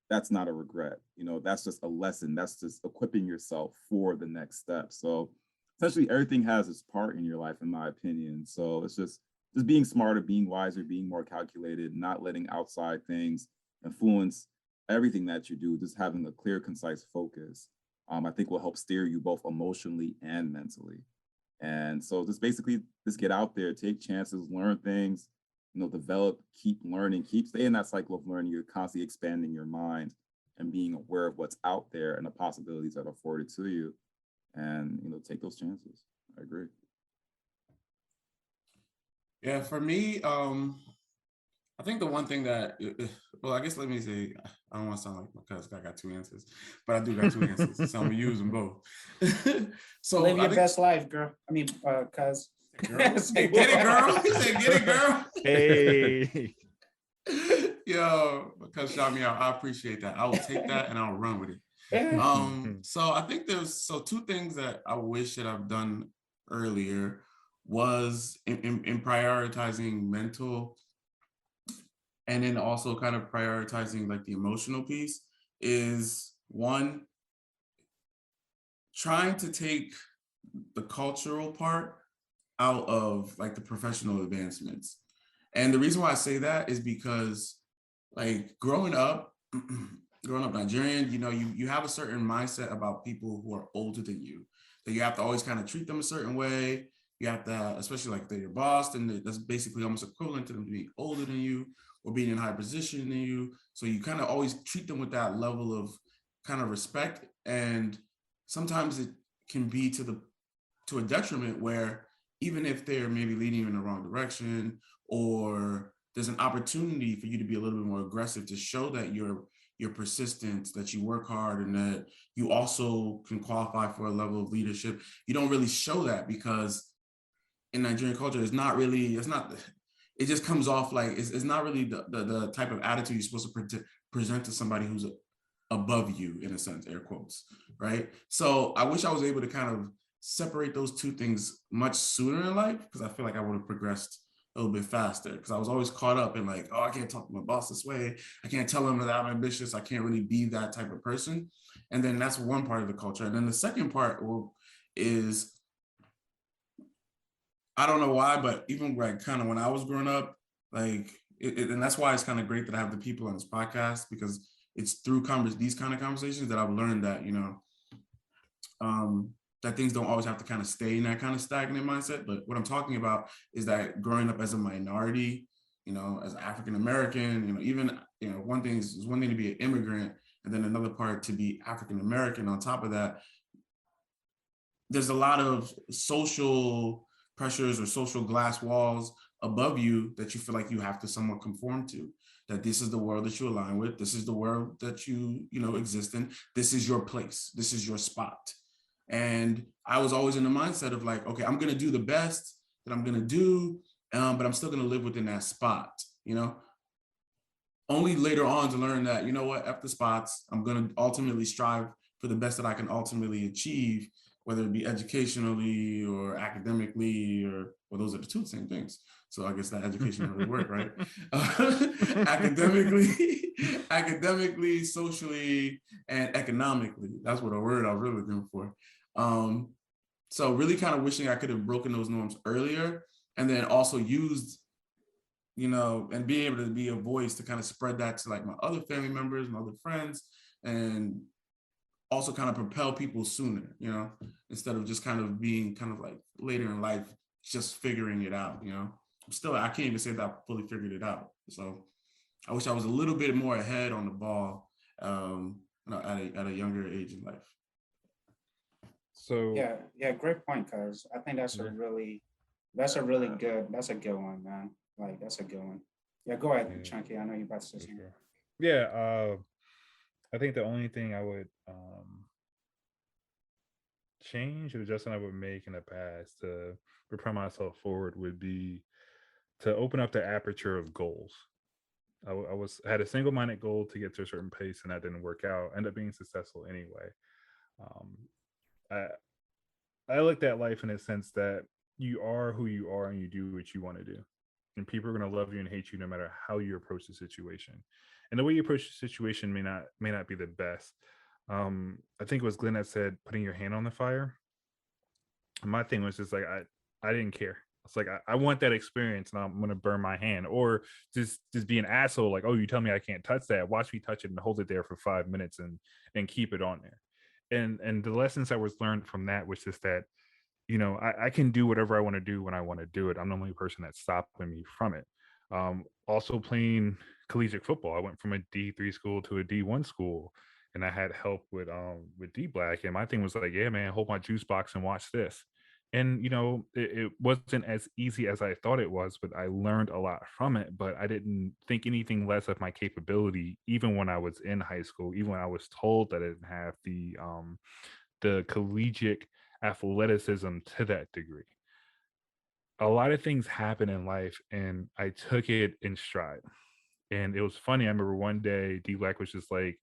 That's not a regret. That's just a lesson. That's just equipping yourself for the next step. So essentially everything has its part in your life, in my opinion. So it's just being smarter, being wiser, being more calculated, not letting outside things influence everything that you do, just having a clear, concise focus, I think will help steer you both emotionally and mentally. And so just get out there, take chances, learn things, develop, keep learning, keep staying in that cycle of learning. You're constantly expanding your mind and being aware of what's out there and the possibilities that are afforded to you. And, take those chances. I agree. Yeah, for me, I think the one thing that, well, I guess let me say, I don't want to sound like my cousin. I got two answers, but I do got two answers, so I'm gonna use them both. So live your best life, girl. I mean, cuz. Girl. Hey, get it, girl. He said, get it, girl. Hey. Yo, because shout me out. I appreciate that. I will take that and I'll run with it. So I think there's two things that I wish that I've done earlier was in prioritizing mental, and then also kind of prioritizing like the emotional piece is one, trying to take the cultural part out of like the professional advancements. And the reason why I say that is because like growing up Nigerian, you have a certain mindset about people who are older than you, that you have to always kind of treat them a certain way. You have to, especially like they're your boss, and that's basically almost equivalent to them being older than you or being in a high position than you. So you kind of always treat them with that level of kind of respect. And sometimes it can be to a detriment where even if they're maybe leading you in the wrong direction, or there's an opportunity for you to be a little bit more aggressive to show that you're persistent, that you work hard, and that you also can qualify for a level of leadership. You don't really show that because in Nigerian culture, it just comes off like it's not really the type of attitude you're supposed to present to somebody who's above you, in a sense, air quotes, right? So I wish I was able to kind of separate those two things much sooner in life, because I feel like I would have progressed a little bit faster, because I was always caught up in like, oh, I can't talk to my boss this way. I can't tell him that I'm ambitious. I can't really be that type of person. And then that's one part of the culture. And then the second part is, I don't know why, but even like kind of when I was growing up, like, and that's why it's kind of great that I have the people on this podcast, because it's through these kind of conversations that I've learned that, that things don't always have to kind of stay in that kind of stagnant mindset. But what I'm talking about is that growing up as a minority, as African-American, one thing to be an immigrant, and then another part to be African-American on top of that. There's a lot of social pressures or social glass walls above you that you feel like you have to somewhat conform to, that this is the world that you align with. This is the world that you exist in. This is your place. This is your spot. And I was always in the mindset of like, okay, I'm going to do the best that I'm going to do, but I'm still going to live within that spot, Only later on to learn that, F the spots, I'm going to ultimately strive for the best that I can ultimately achieve, whether it be educationally or academically, or well, those are the two same things. So I guess that education really work, right? Academically, socially, and economically. That's what a word I was really looking for. So really kind of wishing I could have broken those norms earlier, and then also used, and being able to be a voice to kind of spread that to like my other family members, my other friends, and also kind of propel people sooner, instead of just kind of being kind of like later in life, just figuring it out, I can't even say that I fully figured it out. So I wish I was a little bit more ahead on the ball, at a younger age in life. So yeah, great point, cuz I think that's a good one, man. Like that's a good one. Yeah, go ahead, Chunky. I know you're about to say something. Yeah, I think the only thing I would change or adjustment I would make in the past to propel myself forward would be to open up the aperture of goals. I had a single-minded goal to get to a certain pace, and that didn't work out. Ended up being successful anyway. I looked at life in a sense that you are who you are, and you do what you want to do, and people are going to love you and hate you no matter how you approach the situation. And the way you approach the situation may not be the best. I think it was Glenn that said putting your hand on the fire. My thing was just like I didn't care. It's like I want that experience, and I'm gonna burn my hand, or just be an asshole. Like, oh, you tell me I can't touch that. Watch me touch it and hold it there for 5 minutes and keep it on there. And the lessons that was learned from that was just that I can do whatever I want to do when I want to do it. I'm the only person that's stopping me from it. Also playing collegiate football, I went from a D3 school to a D1 school, and I had help with D Black, and my thing was like, yeah, man, hold my juice box and watch this. And it wasn't as easy as I thought it was, but I learned a lot from it. But I didn't think anything less of my capability, even when I was in high school, even when I was told that I didn't have the collegiate athleticism to that degree. A lot of things happen in life, and I took it in stride. And it was funny. I remember one day D Black was just like,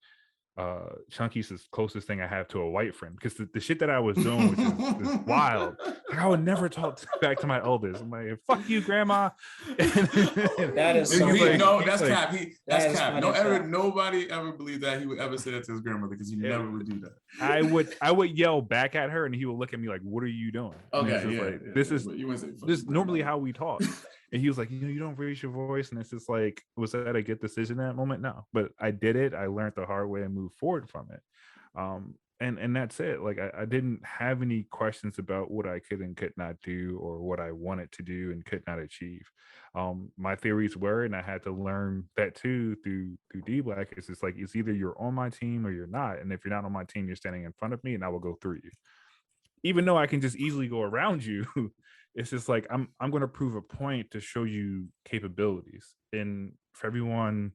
Chunky's the closest thing I have to a white friend, because the shit that I was doing was wild. Like, I would never talk back to my eldest. I'm like, fuck you, grandma. That is so He, funny. no, that's like, cap. That's cap. funny. Nobody ever believed that he would ever say that to his grandmother, because he never would do that. I would yell back at her, and he would look at me like, "What are you doing?" Okay, This is normally grandmother. how we talk. And he was like, you don't raise your voice. And it's just like, was that a good decision in that moment? No, but I did it. I learned the hard way and moved forward from it. And that's it. Like, I didn't have any questions about what I could and could not do, or what I wanted to do and could not achieve. My theories were, and I had to learn that too through D Black. It's just like, it's either you're on my team or you're not. And if you're not on my team, you're standing in front of me, and I will go through you. Even though I can just easily go around you, it's just like, I'm going to prove a point to show you capabilities. And for everyone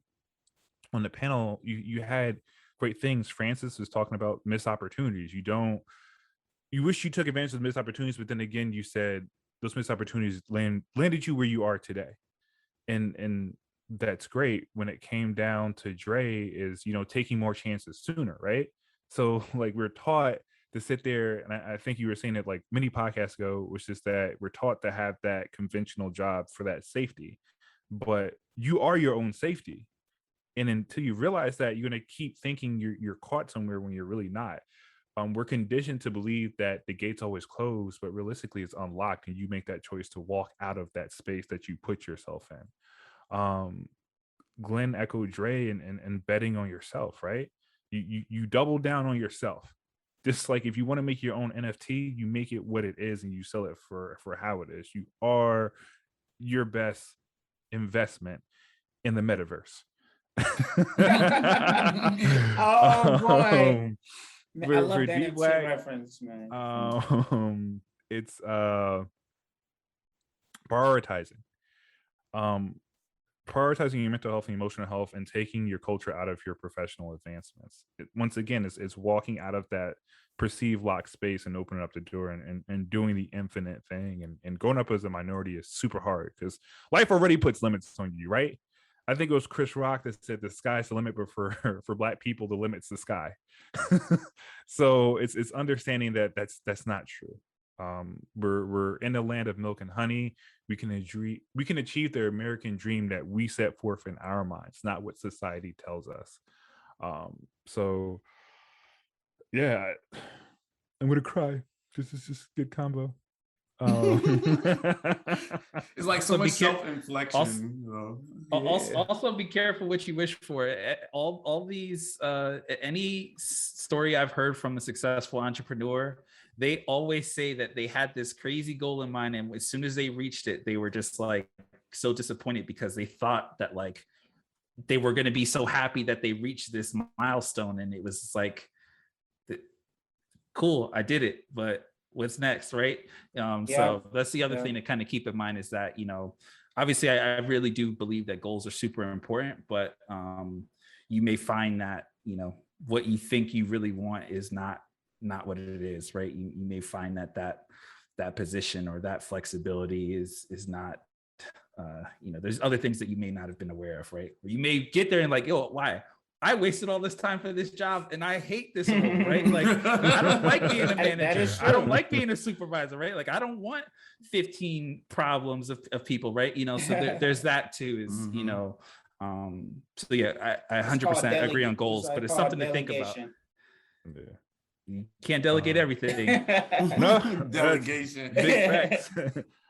on the panel, you had great things. Francis was talking about missed opportunities. You wish you took advantage of missed opportunities, but then again, you said those missed opportunities landed you where you are today. And that's great. When it came down to Dre, is taking more chances sooner, right? So like, we're taught to sit there, and I think you were saying it like many podcasts ago, which is that we're taught to have that conventional job for that safety, but you are your own safety. And until you realize that, you're going to keep thinking you're caught somewhere when you're really not. We're conditioned to believe that the gate's always closed, but realistically it's unlocked, and you make that choice to walk out of that space that you put yourself in. Glenn echoed Dre and betting on yourself, right? You double down on yourself. Just like, if you want to make your own NFT, you make it what it is, and you sell it for how it is. You are your best investment in the metaverse. Oh boy. I love for that D Black reference, man. It's prioritizing. Prioritizing your mental health and emotional health, and taking your culture out of your professional advancements. Once again, it's walking out of that perceived locked space and opening up the door, and doing the infinite thing. And growing up as a minority is super hard, because life already puts limits on you, right? I think it was Chris Rock that said the sky's the limit, but for Black people, the limit's the sky. So it's understanding that that's not true. We're in the land of milk and honey. We can achieve the American dream that we set forth in our minds, not what society tells us. So yeah, I'm gonna cry. This is just good combo. It's like so much self-inflection. Also be careful what you wish for. All these any story I've heard from a successful entrepreneur, they always say that they had this crazy goal in mind, and as soon as they reached it, they were just like so disappointed, because they thought that like they were going to be so happy that they reached this milestone, and it was like, cool, I did it, but what's next, right? So that's the other thing to kind of keep in mind, is that, obviously I really do believe that goals are super important, but you may find that, what you think you really want is not what it is, right? You may find that position or that flexibility is not, there's other things that you may not have been aware of, right? Or you may get there and like, yo, why? I wasted all this time for this job and I hate this role, right? Like, I don't like being a manager. I don't like being a supervisor, right? Like, I don't want 15 problems of people, right? So there's that too, is, so yeah, I 100% agree on goals, but it's something to think about. Yeah. You can't delegate everything. No, delegation. Big facts.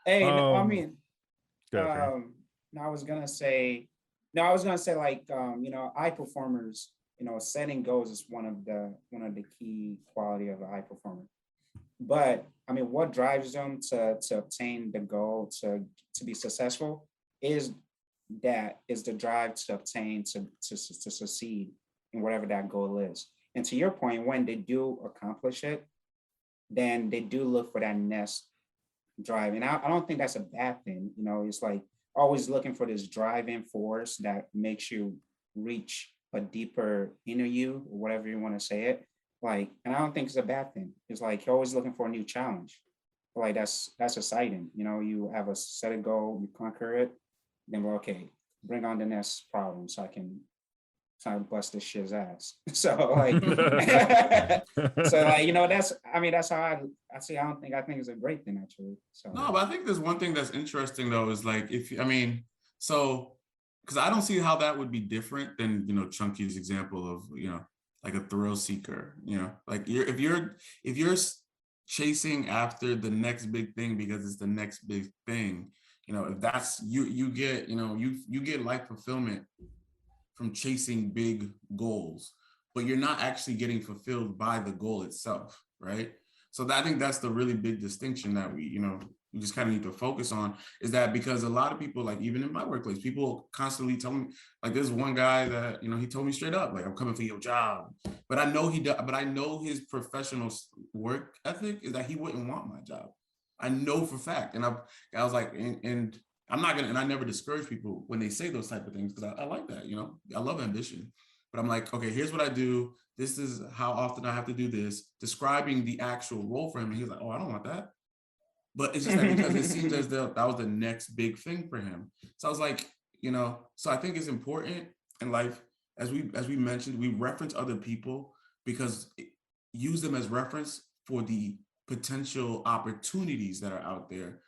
Hey, I was gonna say like, high performers, setting goals is one of the key quality of a high performer. But I mean, what drives them to obtain the goal to be successful is the drive to obtain to succeed in whatever that goal is. And to your point, when they do accomplish it, then they do look for that next drive. And I don't think that's a bad thing. You know, it's like always looking for this driving force that makes you reach a deeper inner you, or whatever you want to say it. Like, and I don't think it's a bad thing. It's like you're always looking for a new challenge. Like that's exciting. You know, you have a set a goal, you conquer it, then we're okay, bring on the next problem so I can try to bust this shit's ass. So like so like, you know, that's how I see. I think it's a great thing actually. So No, but I think there's one thing that's interesting though, is like, so because I don't see how that would be different than, Chunky's example of, like a thrill seeker, like if you're chasing after the next big thing because it's the next big thing, if that's you get, you get life fulfillment from chasing big goals, but you're not actually getting fulfilled by the goal itself, right? So I think that's the really big distinction that we just kind of need to focus on, is that because a lot of people, like even in my workplace, people constantly tell me, like there's one guy that, he told me straight up, like, I'm coming for your job. But I know but I know his professional work ethic is that he wouldn't want my job. I know for a fact. And I was like, and I'm not gonna, and I never discourage people when they say those type of things, because I like that, I love ambition. But I'm like, okay, here's what I do. This is how often I have to do this, describing the actual role for him. And he was like, oh, I don't want that. But it's just that because it seems as though that was the next big thing for him. So I was like, so I think it's important in life, as we mentioned, we reference other people because use them as reference for the potential opportunities that are out there,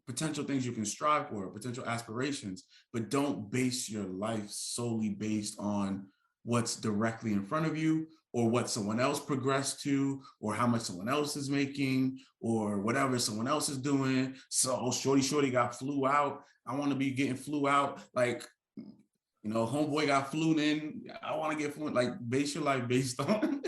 potential things you can strive for, potential aspirations, but don't base your life solely based on what's directly in front of you, or what someone else progressed to, or how much someone else is making, or whatever someone else is doing. So shorty got flew out. I want to be getting flew out. Like, homeboy got flew in. I want to get fluent. Like, base your life based on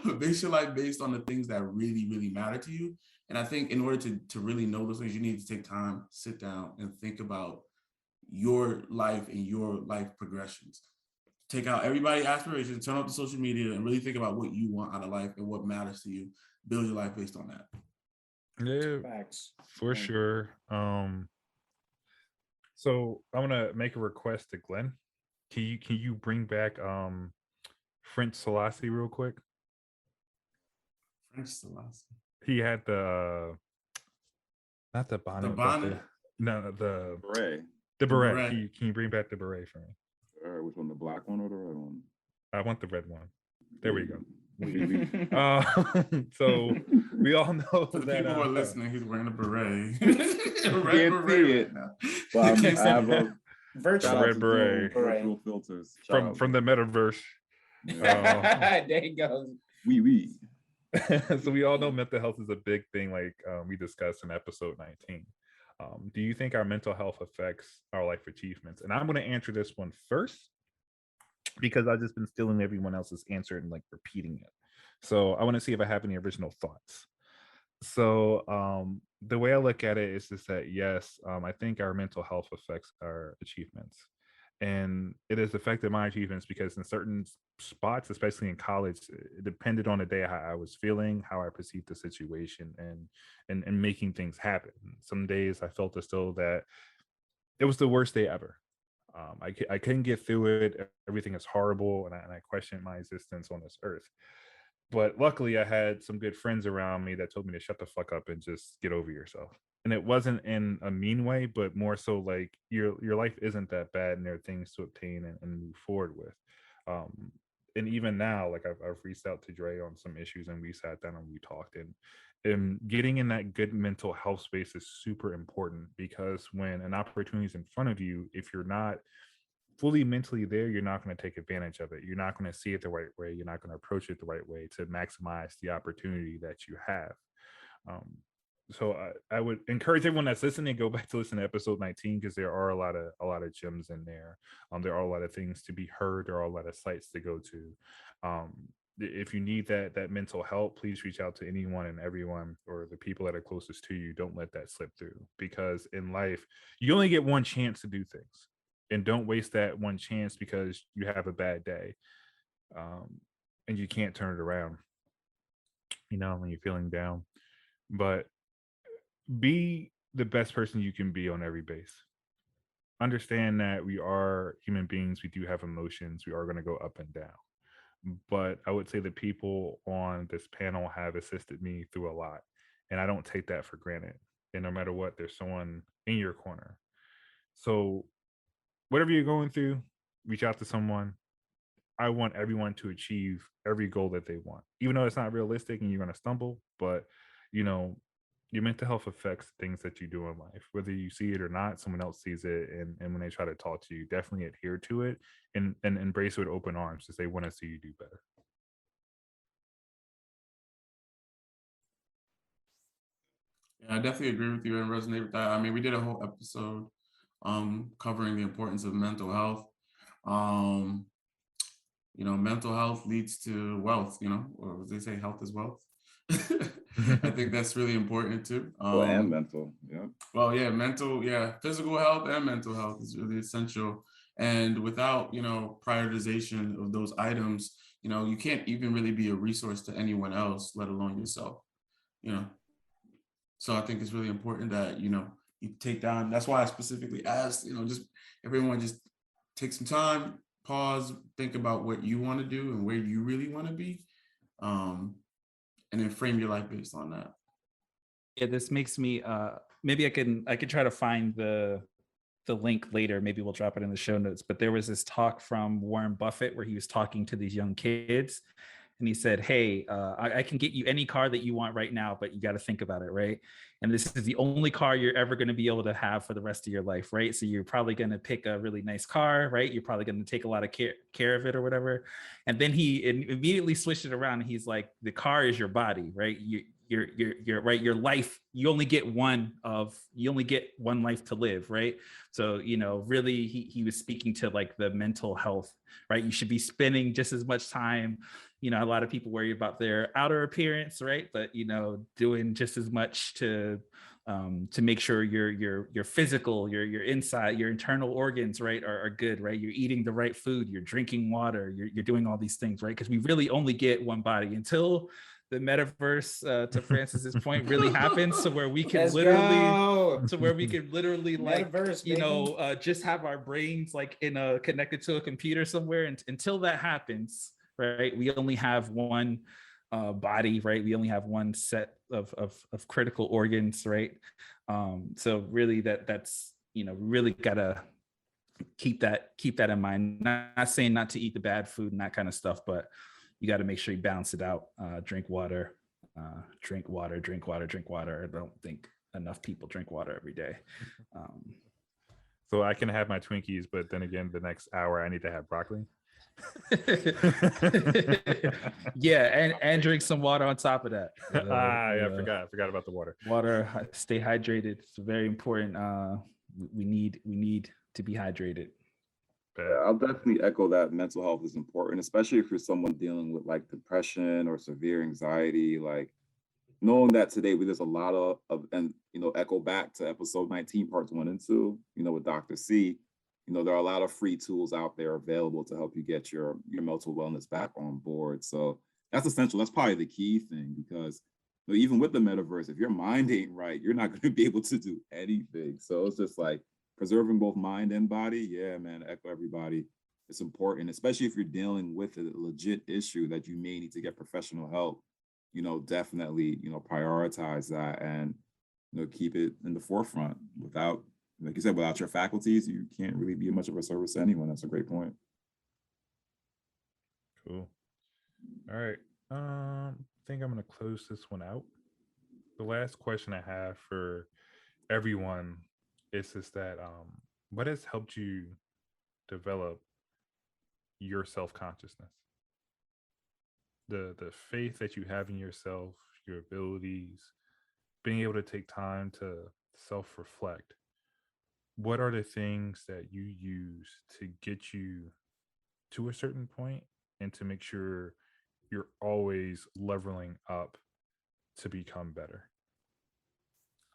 the things that really, really matter to you. And I think in order to really know those things, you need to take time, sit down, and think about your life and your life progressions. Take out everybody's aspirations, turn off the social media, and really think about what you want out of life and what matters to you. Build your life based on that. Yeah, facts. for sure. So I want to make a request to Glenn. Can you bring back French Selassie real quick? French Selassie. He had not the bonnet. The bonnet? The Beret. The beret. beret. Can you bring back the beret for me? Which one, the black one or the red one? I want the red one. There we go. We So we all know For the that people who are listening, he's wearing a beret. Red beret. Well, I have a Virtual red beret. virtual filters from the metaverse. There you go. We. So we all know mental health is a big thing, like we discussed in episode 19. Do you think our mental health affects our life achievements? And I'm going to answer this one first because I've just been stealing everyone else's answer and like repeating it. So I want to see if I have any original thoughts. So the way I look at it is just that, yes, I think our mental health affects our achievements. And it has affected my achievements because in certain spots, especially in college, it depended on the day how I was feeling, how I perceived the situation, and making things happen. Some days I felt as though that it was the worst day ever. I couldn't get through it. Everything is horrible, and I questioned my existence on this earth. But luckily, I had some good friends around me that told me to shut the fuck up and just get over yourself. And it wasn't in a mean way, but more so like your life isn't that bad, and there are things to obtain and move forward with. And even now, like I've reached out to Dre on some issues, and we sat down and we talked. And getting in that good mental health space is super important, because when an opportunity is in front of you, if you're not fully mentally there, you're not going to take advantage of it. You're not going to see it the right way. You're not going to approach it the right way to maximize the opportunity that you have. So I would encourage everyone that's listening to go back to listen to episode 19, because there are a lot of gems in there. There are a lot of things to be heard. There are a lot of sites to go to. if you need that mental help, please reach out to anyone and everyone or the people that are closest to you. Don't let that slip through, because in life you only get one chance to do things, and don't waste that one chance because you have a bad day, and you can't turn it around, when you're feeling down. But be the best person you can be on every base. Understand that we are human beings, we do have emotions, we are going to go up and down. But I would say the people on this panel have assisted me through a lot, and I don't take that for granted. And no matter what, there's someone in your corner. So whatever you're going through, reach out to someone. I want everyone to achieve every goal that they want, even though it's not realistic and you're going to stumble. But you know your mental health affects things that you do in life, whether you see it or not. Someone else sees it, and when they try to talk to you, definitely adhere to it, and embrace it with open arms, because they want to see you do better. Yeah, I definitely agree with you and resonate with that. I mean, we did a whole episode covering the importance of mental health. Um, mental health leads to wealth, or as they say, health is wealth. I think that's really important too. And mental, yeah. Well, yeah, physical health and mental health is really essential. And without, prioritization of those items, you can't even really be a resource to anyone else, let alone yourself, So I think it's really important that, you take down, that's why I specifically asked, just everyone just take some time, pause, think about what you want to do and where you really want to be. And then frame your life based on that. Yeah, this makes me maybe I could try to find the link later. Maybe we'll drop it in the show notes. But there was this talk from Warren Buffett where he was talking to these young kids, and he said, "Hey, I can get you any car that you want right now, but you got to think about it, right? And this is the only car you're ever going to be able to have for the rest of your life, right? So you're probably going to pick a really nice car, right? You're probably going to take a lot of care of it or whatever." And then he immediately switched it around, and he's like, "The car is your body, right? You're right. Your life, you only get one life to live, right? So really, he was speaking to like the mental health, right? You should be spending just as much time. A lot of people worry about their outer appearance, right? But doing just as much to make sure your physical, your inside, your internal organs, right, are good, right? You're eating the right food, you're drinking water, you're doing all these things, right? Because we really only get one body until the metaverse, to Francis's point, really happens, so where we can literally like metaverse, just have our brains like connected to a computer somewhere. And until that happens, right, we only have one body, right? We only have one set of critical organs, right? So really that's really gotta keep that in mind. Not saying not to eat the bad food and that kind of stuff, but you got to make sure you balance it out. Drink water. I don't think enough people drink water every day. So I can have my Twinkies, but then again, the next hour I need to have broccoli. Yeah, and drink some water on top of that. I forgot about the water. Water, stay hydrated. It's very important. We need to be hydrated. Yeah, I'll definitely echo that mental health is important, especially if you're someone dealing with like depression or severe anxiety. Like knowing that today there's a lot of and echo back to episode 19, parts 1 and 2, with Dr. C. There are a lot of free tools out there available to help you get your mental wellness back on board. So that's essential. That's probably the key thing, because even with the metaverse, if your mind ain't right, you're not going to be able to do anything. So it's just like preserving both mind and body. Yeah, man, echo everybody. It's important, especially if you're dealing with a legit issue that you may need to get professional help. Definitely, prioritize that and, keep it in the forefront. Without, like you said, without your faculties, you can't really be much of a service to anyone. That's a great point. Cool. All right. I think I'm going to close this one out. The last question I have for everyone is just that what has helped you develop your self-consciousness? The faith that you have in yourself, your abilities, being able to take time to self-reflect. What are the things that you use to get you to a certain point and to make sure you're always leveling up to become better?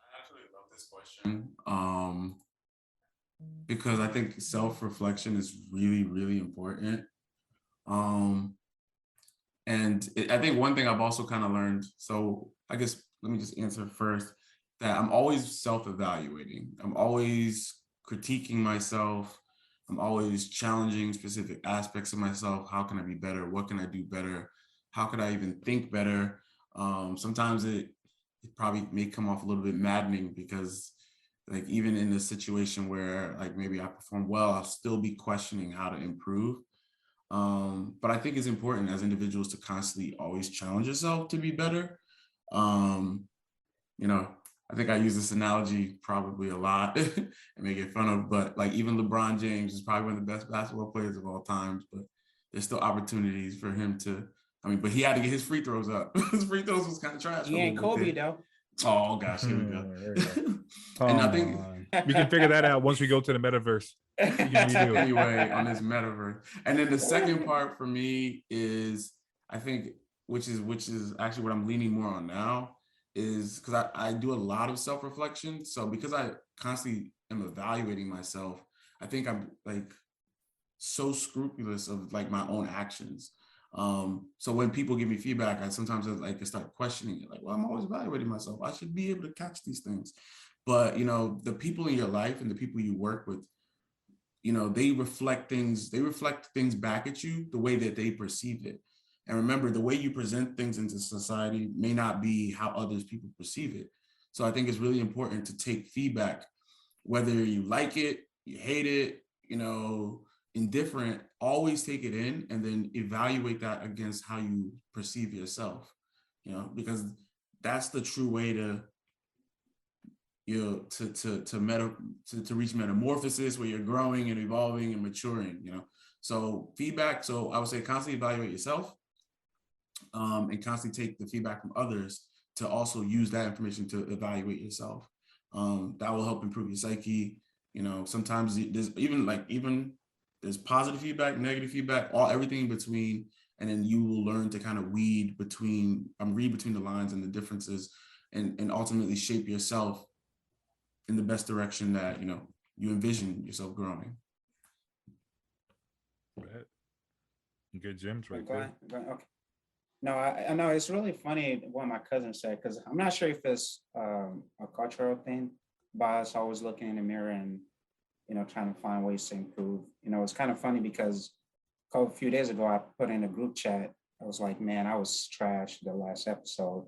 I actually love this question because I think self-reflection is really, really important. I think one thing I've also kind of learned, so I guess let me just answer first, that I'm always self-evaluating. I'm always critiquing myself. I'm always challenging specific aspects of myself. How can I be better? What can I do better? How could I even think better? Sometimes it probably may come off a little bit maddening because like even in a situation where like maybe I perform well, I'll still be questioning how to improve. But I think it's important as individuals to constantly always challenge yourself to be better. You know, I think I use this analogy probably a lot and may get fun of, but like even LeBron James is probably one of the best basketball players of all times, but there's still opportunities for him to, but he had to get his free throws up. His free throws was kind of trash. He ain't Kobe though. Oh gosh, here we go. There you go. And I think we can figure that out once we go to the metaverse. Anyway, on this metaverse. And then the second part for me is, I think, which is actually what I'm leaning more on now, is because I do a lot of self-reflection. So because I constantly am evaluating myself, I think I'm like so scrupulous of like my own actions. So when people give me feedback, I sometimes I start questioning it, like, well, I'm always evaluating myself. I should be able to catch these things. But the people in your life and the people you work with, they reflect things back at you the way that they perceive it. And remember, the way you present things into society may not be how others people perceive it. So I think it's really important to take feedback, whether you like it, you hate it, indifferent, always take it in and then evaluate that against how you perceive yourself, because that's the true way to reach metamorphosis, where you're growing and evolving and maturing, So feedback, so I would say constantly evaluate yourself, and constantly take the feedback from others to also use that information to evaluate yourself. That will help improve your psyche. Sometimes there's positive feedback, negative feedback, everything in between, and then you will learn to kind of read between the lines and the differences, and ultimately shape yourself in the best direction that you envision yourself growing. Good gems right there. Okay. No, I know it's really funny what my cousin said, because I'm not sure if it's a cultural thing, but I was always looking in the mirror and trying to find ways to improve. It's kind of funny because a few days ago I put in a group chat. I was like, man, I was trash the last episode.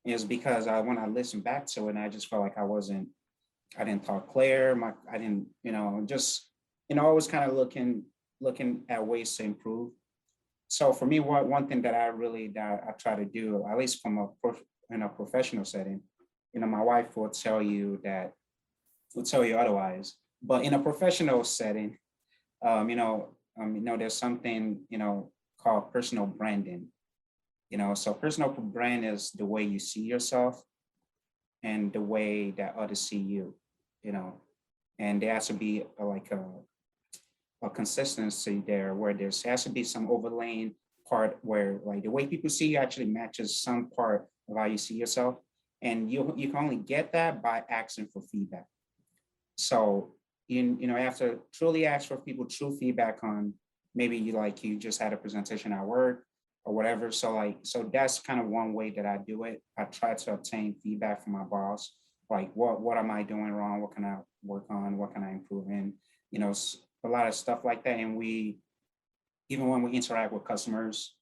It was because when I listened back to it, and I just felt like I didn't talk clear. I didn't, I was kind of looking at ways to improve. So for me, one thing that I try to do, at least in a professional setting, my wife will tell you otherwise, but in a professional setting, there's something, called personal branding. So personal brand is the way you see yourself and the way that others see you, and there has to be a consistency there, where there has to be some overlaying part where like the way people see you actually matches some part of how you see yourself. And you can only get that by asking for feedback. So you have to truly ask for people true feedback on maybe you just had a presentation at work or whatever. So that's kind of one way that I do it. I try to obtain feedback from my boss, like what am I doing wrong? What can I work on? What can I improve in? A lot of stuff like that. And even when we interact with customers,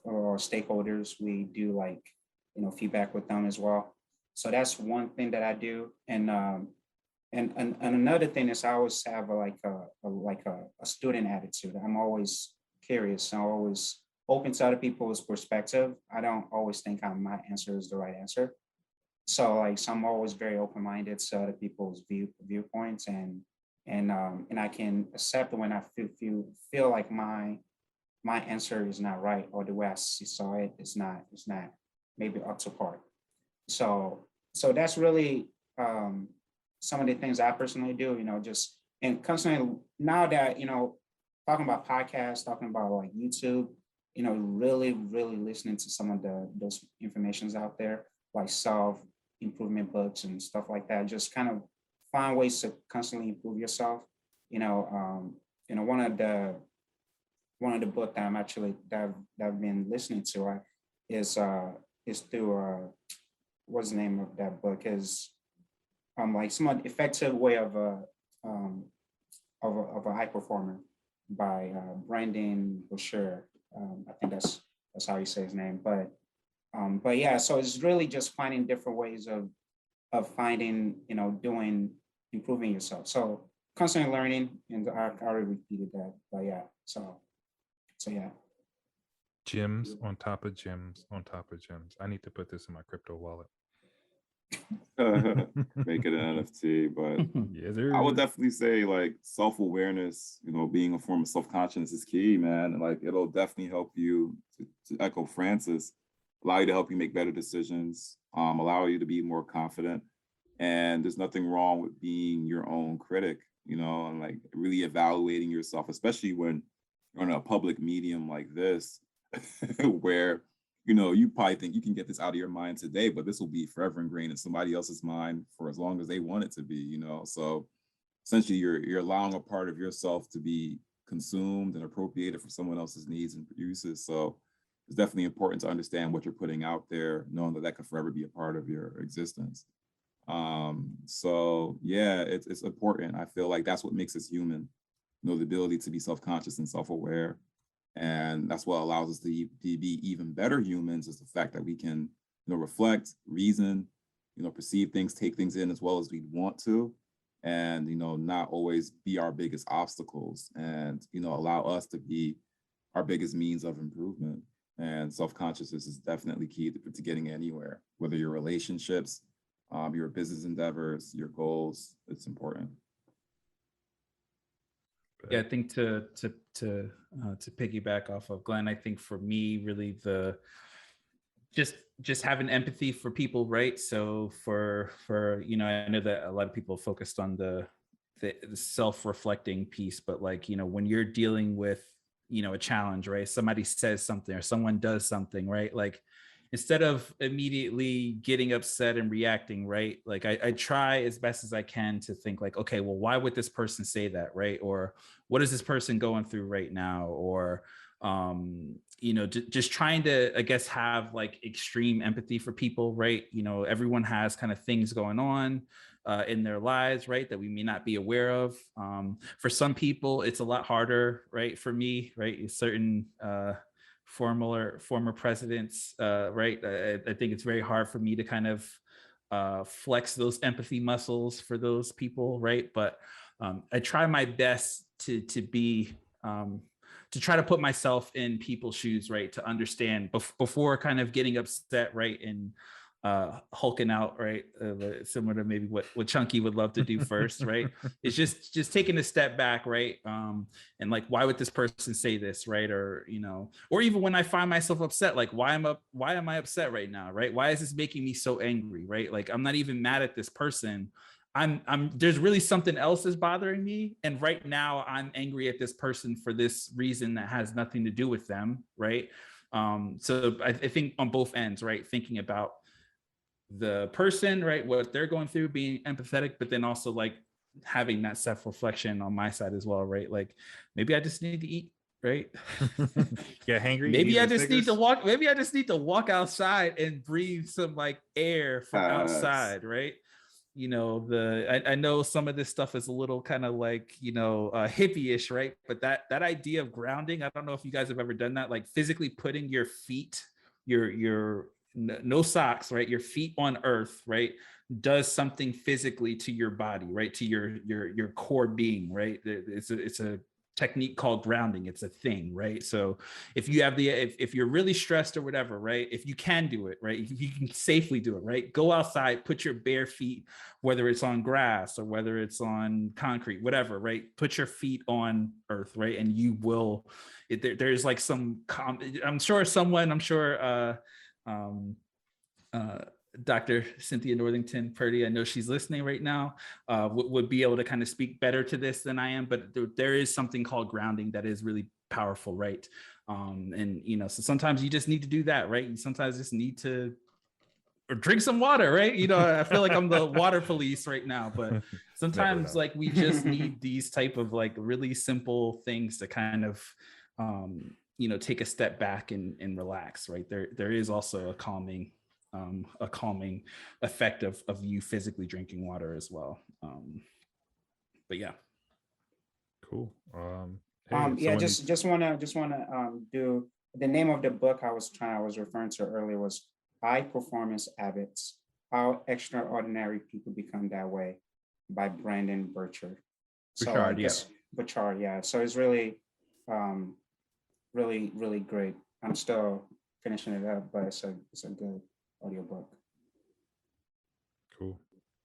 or stakeholders, we do feedback with them as well. So that's one thing that I do. And another thing is I always have a student attitude. I'm always curious. I'm always open to other people's perspective. I don't always think my answer is the right answer. So I'm always very open-minded to other people's viewpoints, and I can accept when I feel like my answer is not right, or the way I saw it is not maybe up to par. So that's really some of the things I personally do. And constantly now that talking about podcasts, talking about YouTube, really, really listening to some of those informations out there, like self-improvement books and stuff like that. Just kind of find ways to constantly improve yourself. One of the book that I'm actually that I've been listening to is through what's the name of that book is like some effective way of a high performer by Brandon Boucher. I think that's how you say his name. But yeah, so it's really just finding different ways of finding, improving yourself. So constantly learning, and I already repeated that. But yeah, so yeah. Gyms on top of gyms on top of gyms. I need to put this in my crypto wallet. Make it an NFT, but yeah, I would definitely say like self-awareness, being a form of self-consciousness is key, man. And like it'll definitely help you to echo Francis, allow you to help you make better decisions, allow you to be more confident. And there's nothing wrong with being your own critic, and like really evaluating yourself, especially when you're on a public medium like this, where you probably think you can get this out of your mind today, but this will be forever ingrained in somebody else's mind for as long as they want it to be, So essentially you're allowing a part of yourself to be consumed and appropriated for someone else's needs and uses. So it's definitely important to understand what you're putting out there, knowing that could forever be a part of your existence. So yeah, it's important. I feel like that's what makes us human, the ability to be self-conscious and self-aware. And that's what allows us to be even better humans, is the fact that we can, reflect, reason, perceive things, take things in as well as we want to, and, not always be our biggest obstacles, and, allow us to be our biggest means of improvement. And self-consciousness is definitely key to getting anywhere, whether your relationships, your business endeavors, your goals, it's important. Yeah, I think to piggyback off of Glenn, I think for me, really the just having empathy for people, right? So for I know that a lot of people focused on the self-reflecting piece, but like, when you're dealing with, a challenge, right? Somebody says something or someone does something, right? Like, instead of immediately getting upset and reacting, right? Like I try as best as I can to think like, okay, well, why would this person say that, right? Or what is this person going through right now? Or, just trying to, I guess, have like extreme empathy for people, right? Everyone has kind of things going on in their lives, right, that we may not be aware of. For some people, it's a lot harder, right? For me, right, certain former presidents, right? I think it's very hard for me to kind of flex those empathy muscles for those people, right? But I try my best to be to try to put myself in people's shoes, right? To understand before kind of getting upset, right? And hulking out, right? Similar to maybe what Chunky would love to do first, right? It's just taking a step back, right? And like, why would this person say this, right? Or or even when I find myself upset, like, why am I upset right now, right? Why is this making me so angry, right? Like, I'm not even mad at this person. I'm there's really something else is bothering me, and right now I'm angry at this person for this reason that has nothing to do with them, right? So I think on both ends, right? Thinking about the person, right, what they're going through, being empathetic, but then also like having that self-reflection on my side as well, right? Like, maybe I just need to eat, right? Yeah, hangry. Maybe I just need to walk. Maybe I just need to walk outside and breathe some like air from outside, right? I know some of this stuff is a little kind of like, hippie-ish, right? But that idea of grounding, I don't know if you guys have ever done that, like physically putting your feet, your no socks, right? Your feet on earth, right? Does something physically to your body, right? To your core being, right? It's a technique called grounding. It's a thing, right? So if you have if you're really stressed or whatever, right? If you can do it, right? If you can safely do it, right? Go outside, put your bare feet, whether it's on grass or whether it's on concrete, whatever, right? Put your feet on earth, right? And you will, there's like I'm sure Dr. Cynthia Northington Purdy, I know she's listening right now, would be able to kind of speak better to this than I am, but there is something called grounding that is really powerful, right? And so sometimes you just need to do that, right? You sometimes just need to or drink some water, right? I feel like I'm the water police right now, but sometimes like we just need these type of like really simple things to kind of take a step back and relax, right? There is also a calming effect of you physically drinking water as well. But yeah. Cool. Just wanna do the name of the book I was referring to earlier was High Performance Habits: How Extraordinary People Become That Way by Brandon Burchard. Burchard, yeah. So it's really, really, really great. I'm still finishing it up, but it's a good audiobook. Cool.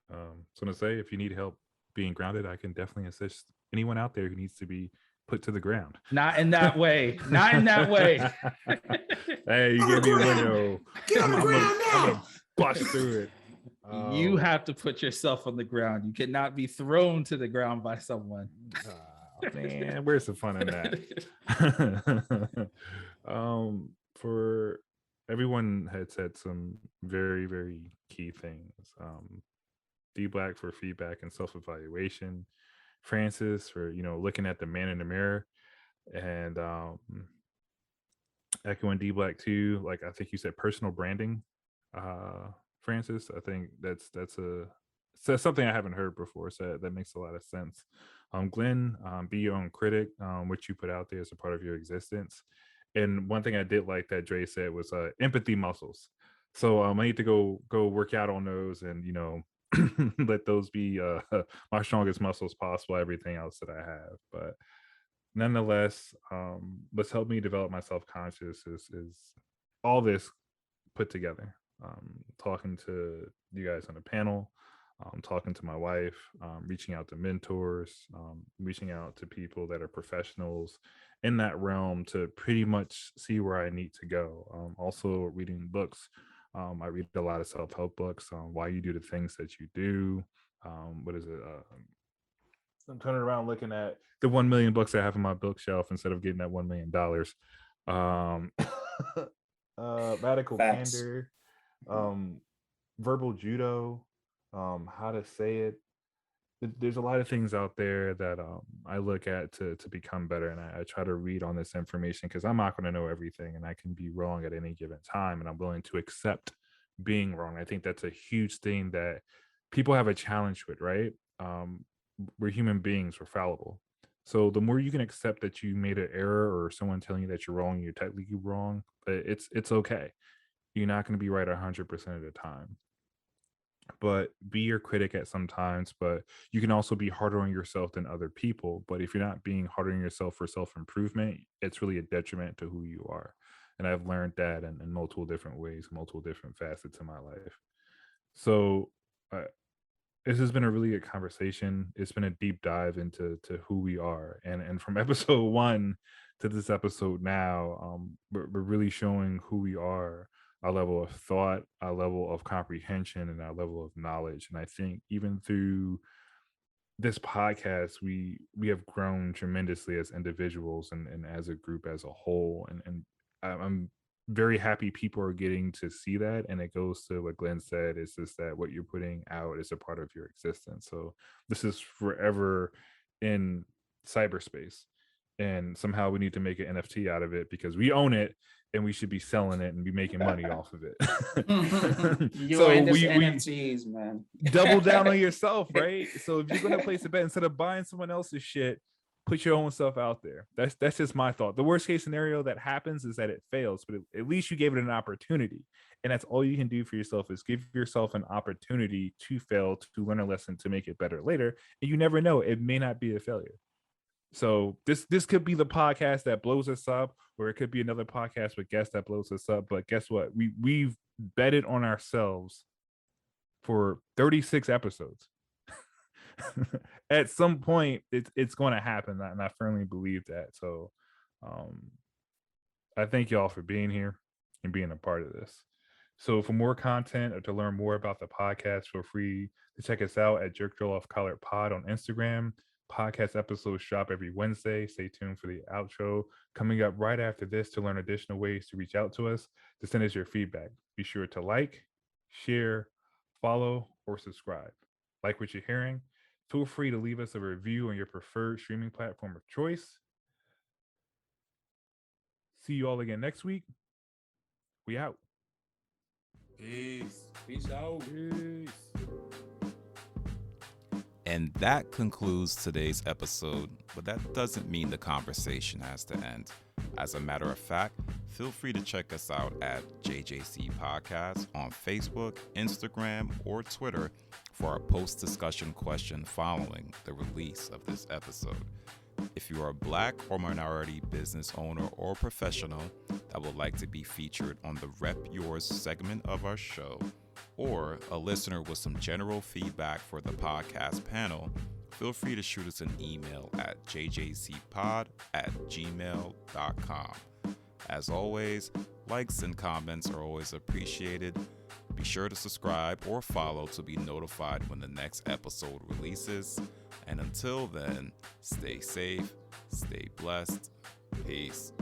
So I'm gonna say, if you need help being grounded, I can definitely assist anyone out there who needs to be put to the ground. Not in that way. Not in that way. Hey, you give me a window. Get on the ground now. I'm gonna bust through it. You have to put yourself on the ground. You cannot be thrown to the ground by someone. Man, where's the fun in that? For everyone had said some very, very key things. D Black for feedback and self-evaluation. Francis for looking at the man in the mirror, and echoing D Black too. Like, I think you said personal branding, Francis. I think that's something I haven't heard before, so that makes a lot of sense. Glenn, be your own critic. What you put out there is a part of your existence. And one thing I did like that Dre said was empathy muscles. So I need to go work out on those, and let those be my strongest muscles possible. Everything else that I have, but nonetheless, what's helped me develop my self-conscious is all this put together. Talking to you guys on the panel, talking to my wife, reaching out to mentors, reaching out to people that are professionals in that realm to pretty much see where I need to go. Also reading books. I read a lot of self-help books on why you do the things that you do. What is it? I'm turning around looking at the 1 million books I have on my bookshelf instead of getting that $1 million. Radical Candor, verbal judo, how to say it. There's a lot of things out there that I look at to become better, and I try to read on this information because I'm not going to know everything, and I can be wrong at any given time, and I'm willing to accept being wrong. I think that's a huge thing that people have a challenge with, right? We're human beings, we're fallible. So the more you can accept that you made an error or someone telling you that you're wrong, you're technically wrong, but it's okay. You're not going to be right 100% of the time. But be your critic at some times, but you can also be harder on yourself than other people. But if you're not being harder on yourself for self-improvement, it's really a detriment to who you are. And I've learned that in multiple different ways, multiple different facets of my life. So this has been a really good conversation. It's been a deep dive into who we are. And from episode 1 to this episode now, we're really showing who we are, our level of thought, our level of comprehension, and our level of knowledge. And I think even through this podcast, we have grown tremendously as individuals and as a group as a whole. And I'm very happy people are getting to see that. And it goes to what Glenn said, is just that what you're putting out is a part of your existence. So this is forever in cyberspace. And somehow we need to make an NFT out of it because we own it, and we should be selling it and be making money off of it. So NFTs, man. Double down on yourself, right? So if you're going to place a bet, instead of buying someone else's shit, put your own stuff out there. That's just my thought. The worst case scenario that happens is that it fails, but at least you gave it an opportunity. And that's all you can do for yourself, is give yourself an opportunity to fail, to learn a lesson, to make it better later. And you never know, it may not be a failure. So this could be the podcast that blows us up, or it could be another podcast with guests that blows us up. But guess what? We've betted on ourselves for 36 episodes. At some point, it's going to happen, and I firmly believe that. So I thank y'all for being here and being a part of this. So for more content or to learn more about the podcast, feel free to check us out at Jerk Drill Off Collar Pod on Instagram, Podcast episodes drop every Wednesday. Stay tuned for the outro coming up right after this to learn additional ways to reach out to us to send us your feedback. Be sure to like, share, follow, or subscribe. Like what you're hearing? Feel free to leave us a review on your preferred streaming platform of choice. See you all again next week. We out. Peace. Peace out. Peace. And that concludes today's episode, but that doesn't mean the conversation has to end. As a matter of fact, feel free to check us out at JJC Podcast on Facebook, Instagram, or Twitter for our post-discussion question following the release of this episode. If you are a Black or minority business owner or professional that would like to be featured on the Rep Yours segment of our show, or a listener with some general feedback for the podcast panel, feel free to shoot us an email at jjcpod@gmail.com. As always, likes and comments are always appreciated. Be sure to subscribe or follow to be notified when the next episode releases. And until then, stay safe, stay blessed. Peace.